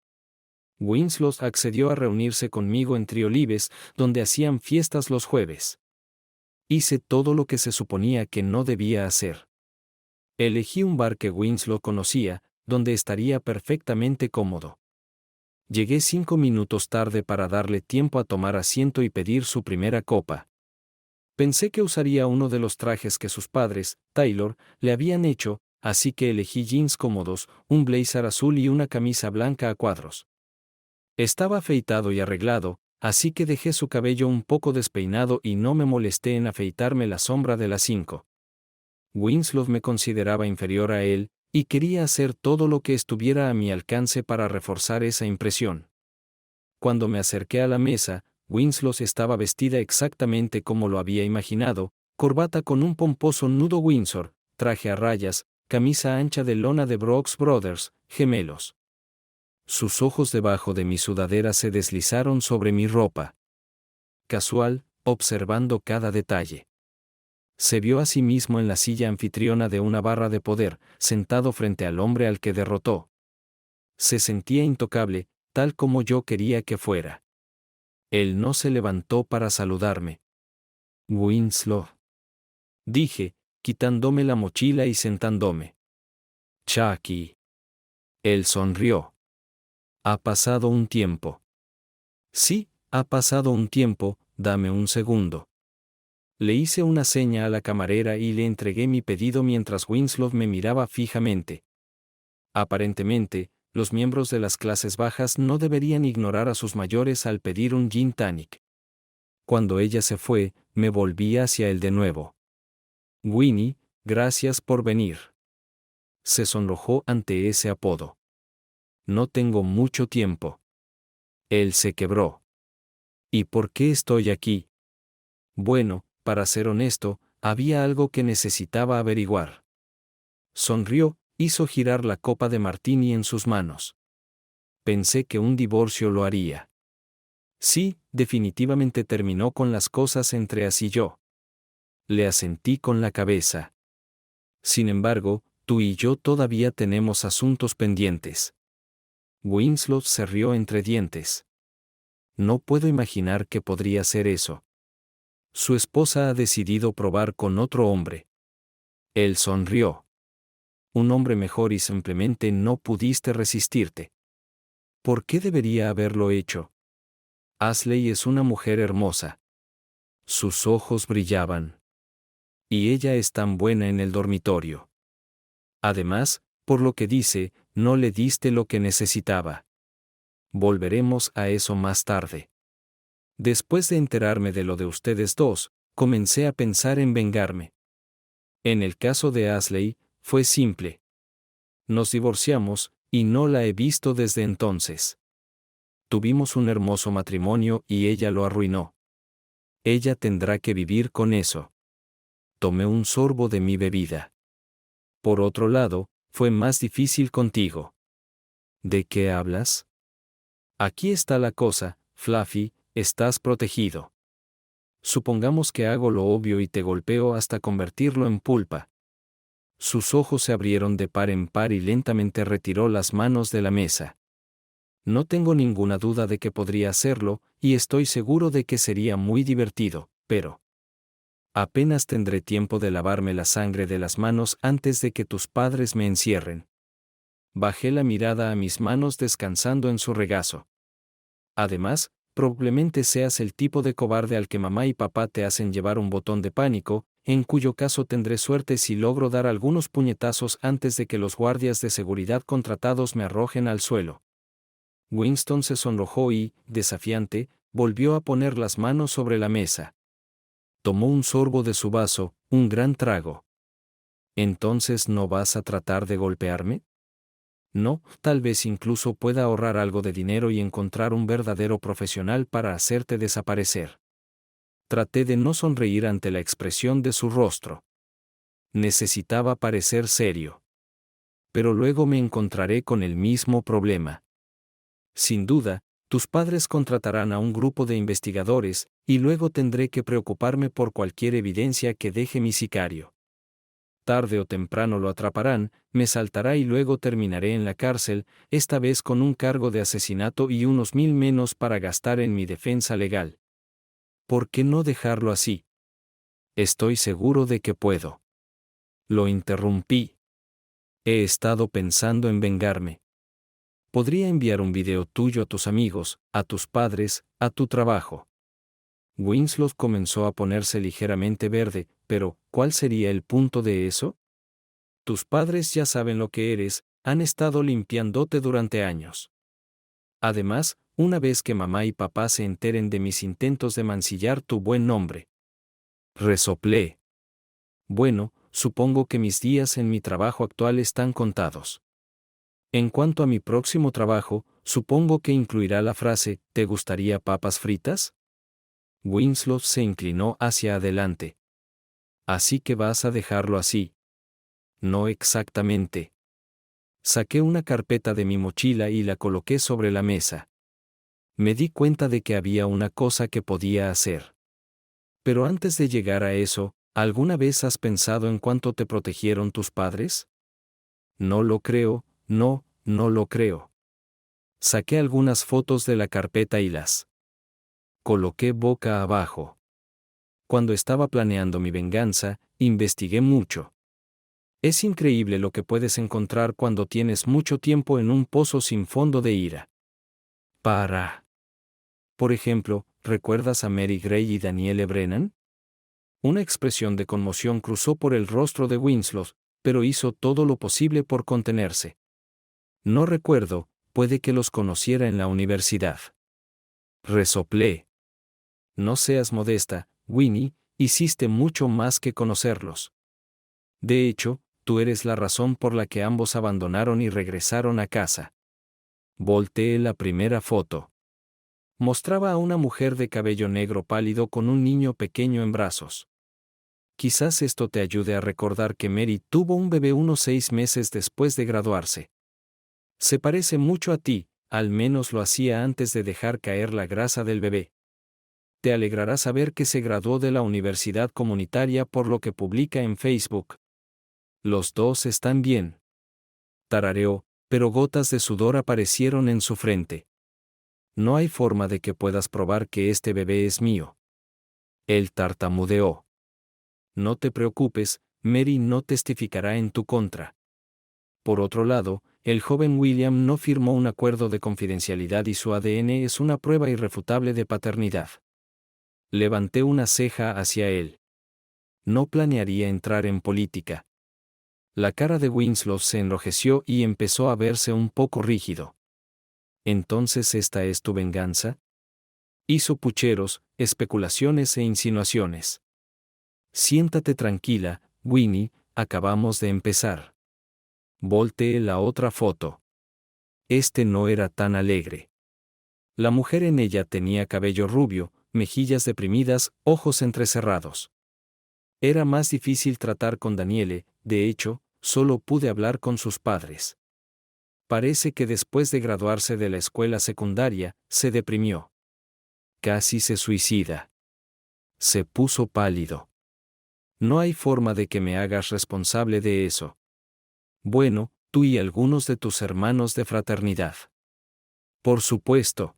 Winslow accedió a reunirse conmigo en Triolibes, donde hacían fiestas los jueves. Hice todo lo que se suponía que no debía hacer. Elegí un bar que Winslow conocía, donde estaría perfectamente cómodo. Llegué 5 minutos tarde para darle tiempo a tomar asiento y pedir su primera copa. Pensé que usaría uno de los trajes que sus padres, Taylor, le habían hecho, así que elegí jeans cómodos, un blazer azul y una camisa blanca a cuadros. Estaba afeitado y arreglado, así que dejé su cabello un poco despeinado y no me molesté en afeitarme la sombra de las 5. Winslow me consideraba inferior a él, y quería hacer todo lo que estuviera a mi alcance para reforzar esa impresión. Cuando me acerqué a la mesa, Winslow estaba vestida exactamente como lo había imaginado, corbata con un pomposo nudo Windsor, traje a rayas, camisa ancha de lona de Brooks Brothers, gemelos. Sus ojos debajo de mi sudadera se deslizaron sobre mi ropa. Casual, observando cada detalle. Se vio a sí mismo en la silla anfitriona de una barra de poder, sentado frente al hombre al que derrotó. Se sentía intocable, tal como yo quería que fuera. Él no se levantó para saludarme. Winslow. Dije, quitándome la mochila y sentándome. Chucky. Él sonrió. Ha pasado un tiempo. Sí, ha pasado un tiempo, dame un segundo. Le hice una seña a la camarera y le entregué mi pedido mientras Winslow me miraba fijamente. Aparentemente, los miembros de las clases bajas no deberían ignorar a sus mayores al pedir un gin tonic. Cuando ella se fue, me volví hacia él de nuevo. Winnie, gracias por venir. Se sonrojó ante ese apodo. No tengo mucho tiempo. Él se quebró. ¿Y por qué estoy aquí? Bueno, para ser honesto, había algo que necesitaba averiguar. Sonrió, hizo girar la copa de martini en sus manos. Pensé que un divorcio lo haría. Sí, definitivamente terminó con las cosas entre As y yo. Le asentí con la cabeza. Sin embargo, tú y yo todavía tenemos asuntos pendientes. Winslow se rió entre dientes. No puedo imaginar que podría ser eso. Su esposa ha decidido probar con otro hombre. Él sonrió. Un hombre mejor y simplemente no pudiste resistirte. ¿Por qué debería haberlo hecho? Ashley es una mujer hermosa. Sus ojos brillaban. Y ella es tan buena en el dormitorio. Además, por lo que dice, no le diste lo que necesitaba. Volveremos a eso más tarde. Después de enterarme de lo de ustedes dos, comencé a pensar en vengarme. En el caso de Ashley, fue simple. Nos divorciamos, y no la he visto desde entonces. Tuvimos un hermoso matrimonio y ella lo arruinó. Ella tendrá que vivir con eso. Tomé un sorbo de mi bebida. Por otro lado, fue más difícil contigo. ¿De qué hablas? Aquí está la cosa, Fluffy, estás protegido. Supongamos que hago lo obvio y te golpeo hasta convertirlo en pulpa. Sus ojos se abrieron de par en par y lentamente retiró las manos de la mesa. No tengo ninguna duda de que podría hacerlo, y estoy seguro de que sería muy divertido, pero apenas tendré tiempo de lavarme la sangre de las manos antes de que tus padres me encierren. Bajé la mirada a mis manos descansando en su regazo. Además, probablemente seas el tipo de cobarde al que mamá y papá te hacen llevar un botón de pánico, en cuyo caso tendré suerte si logro dar algunos puñetazos antes de que los guardias de seguridad contratados me arrojen al suelo. Winston se sonrojó y, desafiante, volvió a poner las manos sobre la mesa. Tomó un sorbo de su vaso, un gran trago. ¿Entonces no vas a tratar de golpearme? No, tal vez incluso pueda ahorrar algo de dinero y encontrar un verdadero profesional para hacerte desaparecer. Traté de no sonreír ante la expresión de su rostro. Necesitaba parecer serio. Pero luego me encontraré con el mismo problema. Sin duda, tus padres contratarán a un grupo de investigadores, y luego tendré que preocuparme por cualquier evidencia que deje mi sicario. Tarde o temprano lo atraparán, me saltará y luego terminaré en la cárcel, esta vez con un cargo de asesinato y unos 1000 menos para gastar en mi defensa legal. ¿Por qué no dejarlo así? Estoy seguro de que puedo. Lo interrumpí. He estado pensando en vengarme. Podría enviar un video tuyo a tus amigos, a tus padres, a tu trabajo. Winslow comenzó a ponerse ligeramente verde, pero ¿cuál sería el punto de eso? Tus padres ya saben lo que eres, han estado limpiándote durante años. Además, una vez que mamá y papá se enteren de mis intentos de mancillar tu buen nombre. Resoplé. Bueno, supongo que mis días en mi trabajo actual están contados. En cuanto a mi próximo trabajo, supongo que incluirá la frase, ¿te gustaría papas fritas? Winslow se inclinó hacia adelante. Así que vas a dejarlo así. No exactamente. Saqué una carpeta de mi mochila y la coloqué sobre la mesa. Me di cuenta de que había una cosa que podía hacer. Pero antes de llegar a eso, ¿alguna vez has pensado en cuánto te protegieron tus padres? No lo creo, no lo creo. Saqué algunas fotos de la carpeta y las coloqué boca abajo. Cuando estaba planeando mi venganza, investigué mucho. Es increíble lo que puedes encontrar cuando tienes mucho tiempo en un pozo sin fondo de ira. Por ejemplo, ¿recuerdas a Mary Gray y Danielle Brennan? Una expresión de conmoción cruzó por el rostro de Winslow, pero hizo todo lo posible por contenerse. No recuerdo, puede que los conociera en la universidad. Resoplé. No seas modesta, Winnie, hiciste mucho más que conocerlos. De hecho, tú eres la razón por la que ambos abandonaron y regresaron a casa. Volteé la primera foto. Mostraba a una mujer de cabello negro pálido con un niño pequeño en brazos. Quizás esto te ayude a recordar que Mary tuvo un bebé unos 6 meses después de graduarse. Se parece mucho a ti, al menos lo hacía antes de dejar caer la grasa del bebé. Te alegrará saber que se graduó de la universidad comunitaria por lo que publica en Facebook. Los dos están bien. Tarareó, pero gotas de sudor aparecieron en su frente. No hay forma de que puedas probar que este bebé es mío. Él tartamudeó. No te preocupes, Mary no testificará en tu contra. Por otro lado, el joven William no firmó un acuerdo de confidencialidad y su ADN es una prueba irrefutable de paternidad. Levanté una ceja hacia él. No planearía entrar en política. La cara de Winslow se enrojeció y empezó a verse un poco rígido. ¿Entonces esta es tu venganza? Hizo pucheros, especulaciones e insinuaciones. Siéntate tranquila, Winnie, acabamos de empezar. Volteé la otra foto. Este no era tan alegre. La mujer en ella tenía cabello rubio, mejillas deprimidas, ojos entrecerrados. Era más difícil tratar con Danielle, de hecho, solo pude hablar con sus padres. Parece que después de graduarse de la escuela secundaria, se deprimió. Casi se suicida. Se puso pálido. No hay forma de que me hagas responsable de eso. Bueno, tú y algunos de tus hermanos de fraternidad. Por supuesto.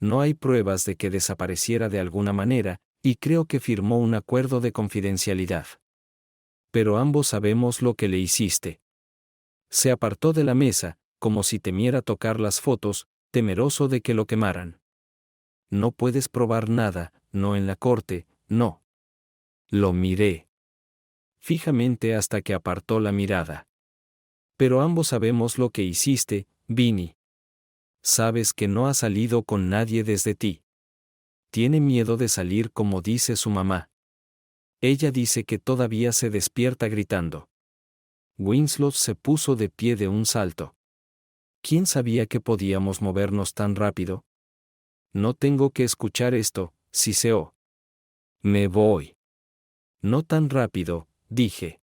No hay pruebas de que desapareciera de alguna manera, y creo que firmó un acuerdo de confidencialidad. Pero ambos sabemos lo que le hiciste. Se apartó de la mesa, como si temiera tocar las fotos, temeroso de que lo quemaran. No puedes probar nada, no en la corte, no. Lo miré fijamente hasta que apartó la mirada. Pero ambos sabemos lo que hiciste, Vinnie. Sabes que no ha salido con nadie desde ti. Tiene miedo de salir como dice su mamá. Ella dice que todavía se despierta gritando. Winslow se puso de pie de un salto. ¿Quién sabía que podíamos movernos tan rápido? No tengo que escuchar esto, siseó. Me voy. No tan rápido, dije.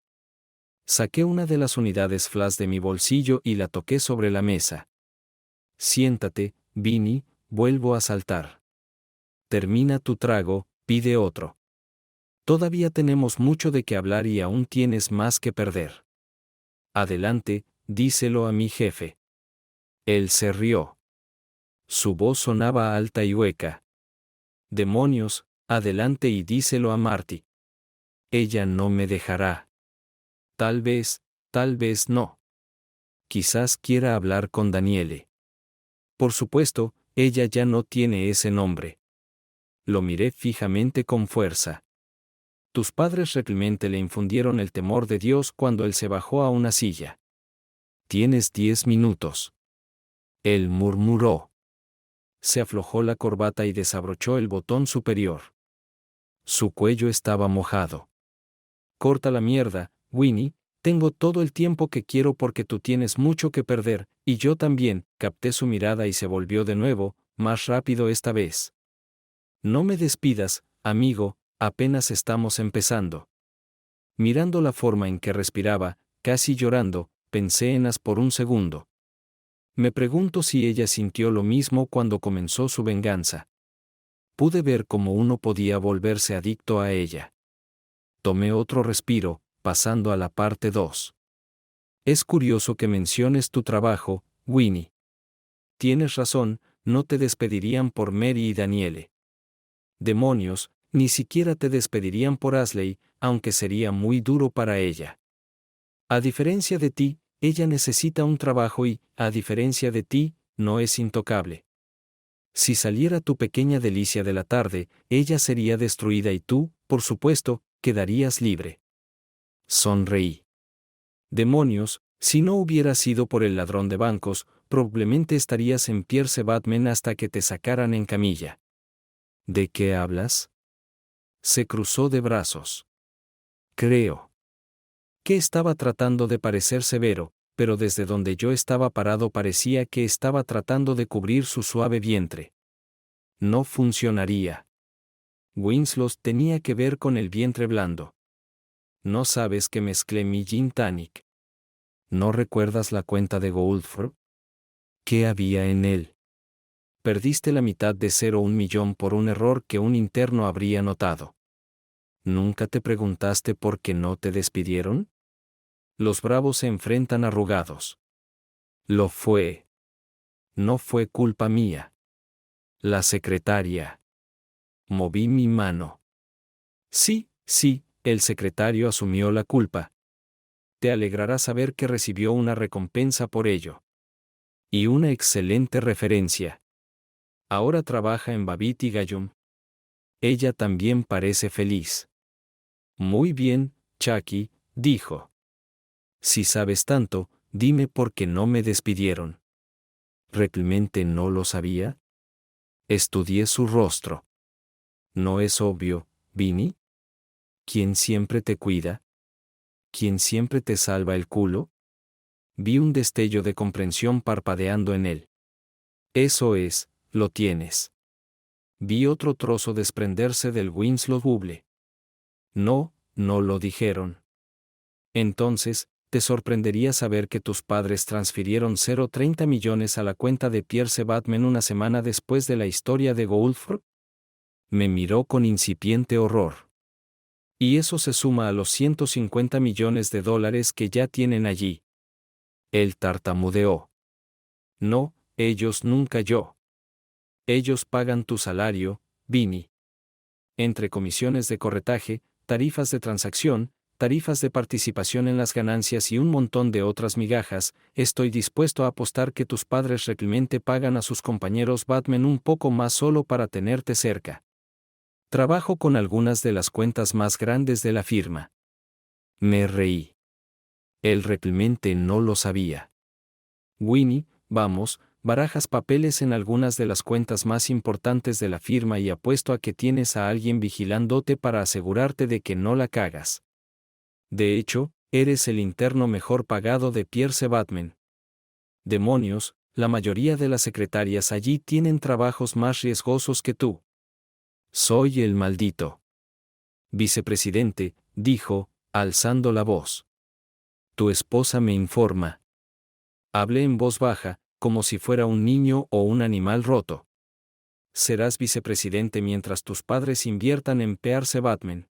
Saqué una de las unidades flash de mi bolsillo y la toqué sobre la mesa. Siéntate, Vinny, vuelvo a saltar. Termina tu trago, pide otro. Todavía tenemos mucho de qué hablar y aún tienes más que perder. Adelante, díselo a mi jefe. Él se rió. Su voz sonaba alta y hueca. Demonios, adelante y díselo a Marty. Ella no me dejará. Tal vez no. Quizás quiera hablar con Daniele. Por supuesto, ella ya no tiene ese nombre. Lo miré fijamente con fuerza. Tus padres realmente le infundieron el temor de Dios cuando él se bajó a una silla. Tienes 10 minutos. Él murmuró. Se aflojó la corbata y desabrochó el botón superior. Su cuello estaba mojado. Corta la mierda, Winnie, tengo todo el tiempo que quiero porque tú tienes mucho que perder, y yo también. Capté su mirada y se volvió de nuevo, más rápido esta vez. No me despidas, amigo, apenas estamos empezando. Mirando la forma en que respiraba, casi llorando, pensé en As por un segundo. Me pregunto si ella sintió lo mismo cuando comenzó su venganza. Pude ver cómo uno podía volverse adicto a ella. Tomé otro respiro, pasando a la parte 2. Es curioso que menciones tu trabajo, Winnie. Tienes razón, no te despedirían por Mary y Daniele. Demonios, ni siquiera te despedirían por Ashley, aunque sería muy duro para ella. A diferencia de ti, ella necesita un trabajo y, a diferencia de ti, no es intocable. Si saliera tu pequeña delicia de la tarde, ella sería destruida y tú, por supuesto, quedarías libre. Sonreí. Demonios, si no hubiera sido por el ladrón de bancos, probablemente estarías en Pierce Batman hasta que te sacaran en camilla. ¿De qué hablas? Se cruzó de brazos. Creo que estaba tratando de parecer severo, pero desde donde yo estaba parado parecía que estaba tratando de cubrir su suave vientre. No funcionaría. Winslow tenía que ver con el vientre blando. No sabes que mezclé mi gin tonic. ¿No recuerdas la cuenta de Goldford? ¿Qué había en él? Perdiste la mitad de 0,1 millón por un error que un interno habría notado. ¿Nunca te preguntaste por qué no te despidieron? Los bravos se enfrentan arrugados. Lo fue. No fue culpa mía. La secretaria. Moví mi mano. Sí, el secretario asumió la culpa. Te alegrará saber que recibió una recompensa por ello. Y una excelente referencia. Ahora trabaja en Babbitt y Gallum. Ella también parece feliz. Muy bien, Chucky, dijo. Si sabes tanto, dime por qué no me despidieron. ¿Realmente no lo sabía? Estudié su rostro. ¿No es obvio, Vinny? ¿Quién siempre te cuida? ¿Quién siempre te salva el culo? Vi un destello de comprensión parpadeando en él. Eso es, lo tienes. Vi otro trozo desprenderse del Winslow buble. No lo dijeron. Entonces, te sorprendería saber que tus padres transfirieron 0,30 millones a la cuenta de Pierce Batman una semana después de la historia de Goldford. Me miró con incipiente horror. Y eso se suma a los 150 millones de dólares que ya tienen allí. Él tartamudeó. No, ellos nunca yo. Ellos pagan tu salario, Vinny. Entre comisiones de corretaje, tarifas de transacción, tarifas de participación en las ganancias y un montón de otras migajas, estoy dispuesto a apostar que tus padres realmente pagan a sus compañeros Batman un poco más solo para tenerte cerca. Trabajo con algunas de las cuentas más grandes de la firma. Me reí. Él realmente no lo sabía. Winnie, vamos, barajas papeles en algunas de las cuentas más importantes de la firma y apuesto a que tienes a alguien vigilándote para asegurarte de que no la cagas. De hecho, eres el interno mejor pagado de Pierce Batman. Demonios, la mayoría de las secretarias allí tienen trabajos más riesgosos que tú. Soy el maldito vicepresidente, dijo, alzando la voz. Tu esposa me informa. Hablé en voz baja, como si fuera un niño o un animal roto. Serás vicepresidente mientras tus padres inviertan en Pearce Batman.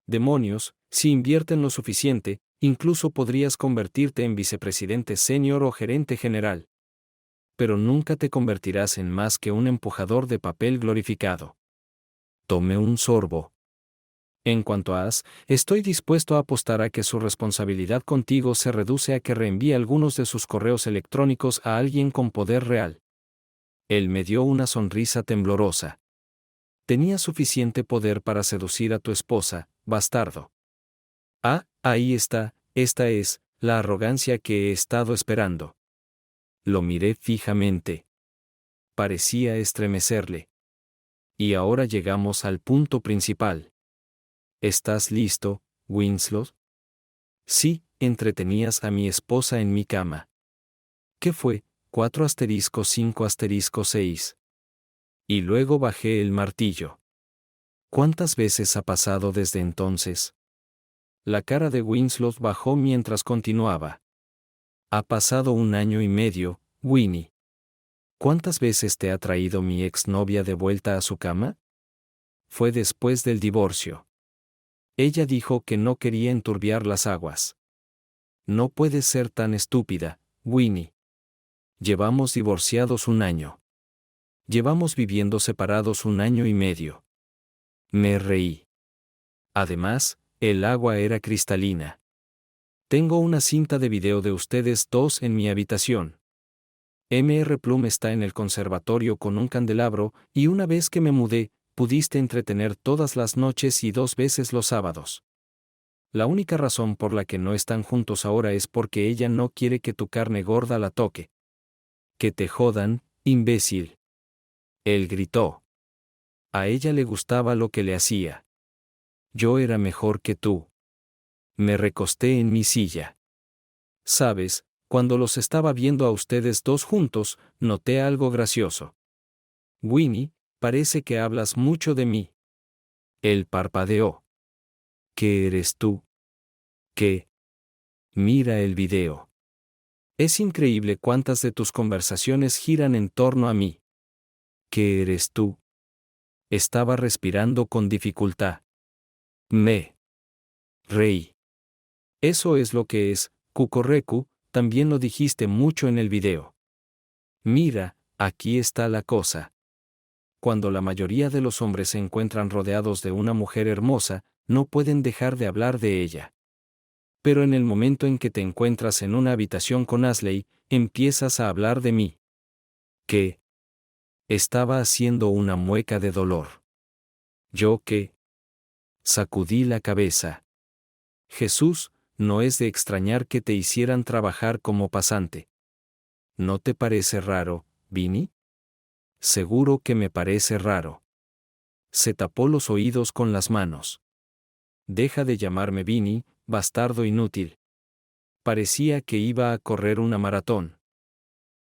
Demonios, si invierten lo suficiente, incluso podrías convertirte en vicepresidente senior o gerente general. Pero nunca te convertirás en más que un empujador de papel glorificado. Tomé un sorbo. En cuanto a As, estoy dispuesto a apostar a que su responsabilidad contigo se reduce a que reenvíe algunos de sus correos electrónicos a alguien con poder real. Él me dio una sonrisa temblorosa. Tenía suficiente poder para seducir a tu esposa, bastardo. Ah, ahí está, esta es, la arrogancia que he estado esperando. Lo miré fijamente. Parecía estremecerle. Y ahora llegamos al punto principal. ¿Estás listo, Winslow? Sí, entretenías a mi esposa en mi cama. ¿Qué fue? 4*5*6. Y luego bajé el martillo. ¿Cuántas veces ha pasado desde entonces? La cara de Winslow bajó mientras continuaba. Ha pasado 1 año y medio, Winnie. ¿Cuántas veces te ha traído mi exnovia de vuelta a su cama? Fue después del divorcio. Ella dijo que no quería enturbiar las aguas. No puedes ser tan estúpida, Winnie. Llevamos divorciados 1 año. Llevamos viviendo separados 1 año y medio. Me reí. Además, el agua era cristalina. Tengo una cinta de video de ustedes dos en mi habitación. Mr. Plum está en el conservatorio con un candelabro, y una vez que me mudé, pudiste entretener todas las noches y 2 veces los sábados. La única razón por la que no están juntos ahora es porque ella no quiere que tu carne gorda la toque. Que te jodan, imbécil. Él gritó. A ella le gustaba lo que le hacía. Yo era mejor que tú. Me recosté en mi silla. Sabes, cuando los estaba viendo a ustedes dos juntos, noté algo gracioso. Winnie, parece que hablas mucho de mí. Él parpadeó. ¿Qué eres tú? ¿Qué? Mira el video. Es increíble cuántas de tus conversaciones giran en torno a mí. ¿Qué eres tú? Estaba respirando con dificultad. Me reí. Eso es lo que es, Kukoreku, también lo dijiste mucho en el video. Mira, aquí está la cosa. Cuando la mayoría de los hombres se encuentran rodeados de una mujer hermosa, no pueden dejar de hablar de ella. Pero en el momento en que te encuentras en una habitación con Ashley, empiezas a hablar de mí. ¿Qué? Estaba haciendo una mueca de dolor. ¿Yo qué? Sacudí la cabeza. Jesús, no es de extrañar que te hicieran trabajar como pasante. ¿No te parece raro, Vinny? Seguro que me parece raro. Se tapó los oídos con las manos. Deja de llamarme Vinny, bastardo inútil. Parecía que iba a correr una maratón.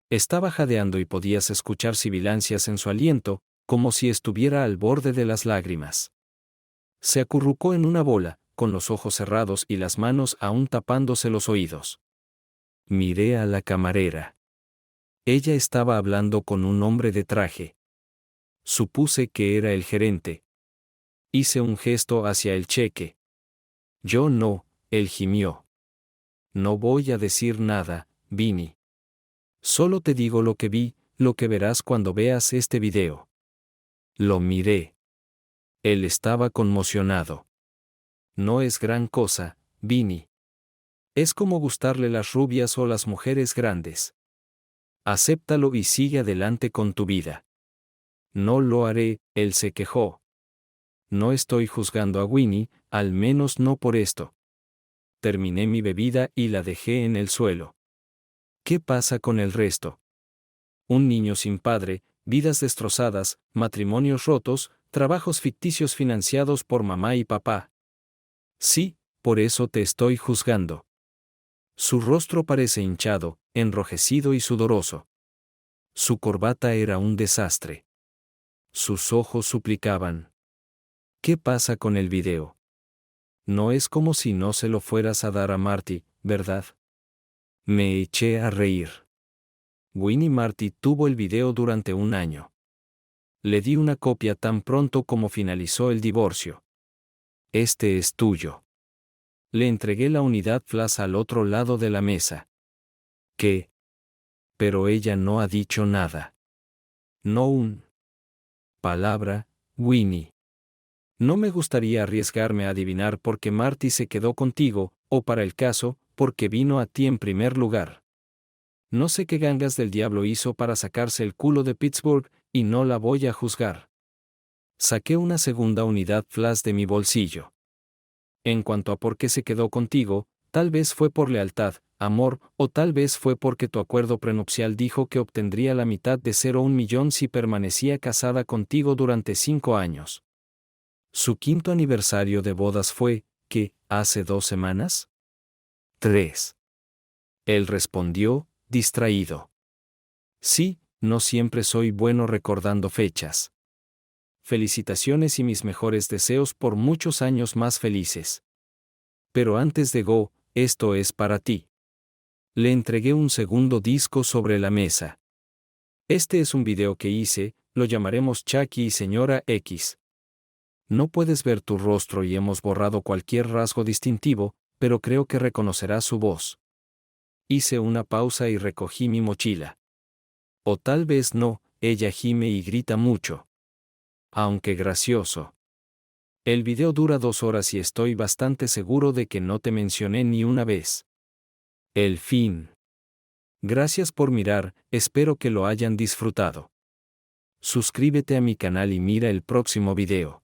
Estaba jadeando y podías escuchar sibilancias en su aliento, como si estuviera al borde de las lágrimas. Se acurrucó en una bola, con los ojos cerrados y las manos aún tapándose los oídos. Miré a la camarera. Ella estaba hablando con un hombre de traje. Supuse que era el gerente. Hice un gesto hacia el cheque. Yo no, él gimió. No voy a decir nada, Vinny. Solo te digo lo que vi, lo que verás cuando veas este video. Lo miré. Él estaba conmocionado. No es gran cosa, Vinny. Es como gustarle las rubias o las mujeres grandes. Acéptalo y sigue adelante con tu vida. No lo haré, él se quejó. No estoy juzgando a Winnie, al menos no por esto. Terminé mi bebida y la dejé en el suelo. ¿Qué pasa con el resto? Un niño sin padre, vidas destrozadas, matrimonios rotos, trabajos ficticios financiados por mamá y papá. Sí, por eso te estoy juzgando. Su rostro parece hinchado, enrojecido y sudoroso. Su corbata era un desastre. Sus ojos suplicaban. ¿Qué pasa con el video? No es como si no se lo fueras a dar a Marty, ¿verdad? Me eché a reír. Winnie Marty tuvo el video durante un año. Le di una copia tan pronto como finalizó el divorcio. Este es tuyo. Le entregué la unidad flash al otro lado de la mesa. ¿Qué? Pero ella no ha dicho nada. No un palabra, Winnie. No me gustaría arriesgarme a adivinar por qué Marty se quedó contigo, o para el caso, porque vino a ti en primer lugar. No sé qué gangas del diablo hizo para sacarse el culo de Pittsburgh, y no la voy a juzgar. Saqué una segunda unidad flash de mi bolsillo. En cuanto a por qué se quedó contigo, tal vez fue por lealtad, amor, o tal vez fue porque tu acuerdo prenupcial dijo que obtendría la mitad de 0,1 millón si permanecía casada contigo durante 5 años. Su quinto aniversario de bodas fue, ¿qué, hace 2 semanas? 3. Él respondió, distraído. Sí, no siempre soy bueno recordando fechas. Felicitaciones y mis mejores deseos por muchos años más felices. Pero antes de Go, esto es para ti. Le entregué un segundo disco sobre la mesa. Este es un video que hice, lo llamaremos Chucky y Señora X. No puedes ver tu rostro y hemos borrado cualquier rasgo distintivo, pero creo que reconocerás su voz. Hice una pausa y recogí mi mochila. O tal vez no, ella gime y grita mucho. Aunque gracioso. El video dura 2 horas y estoy bastante seguro de que no te mencioné ni una vez. El fin. Gracias por mirar, espero que lo hayan disfrutado. Suscríbete a mi canal y mira el próximo video.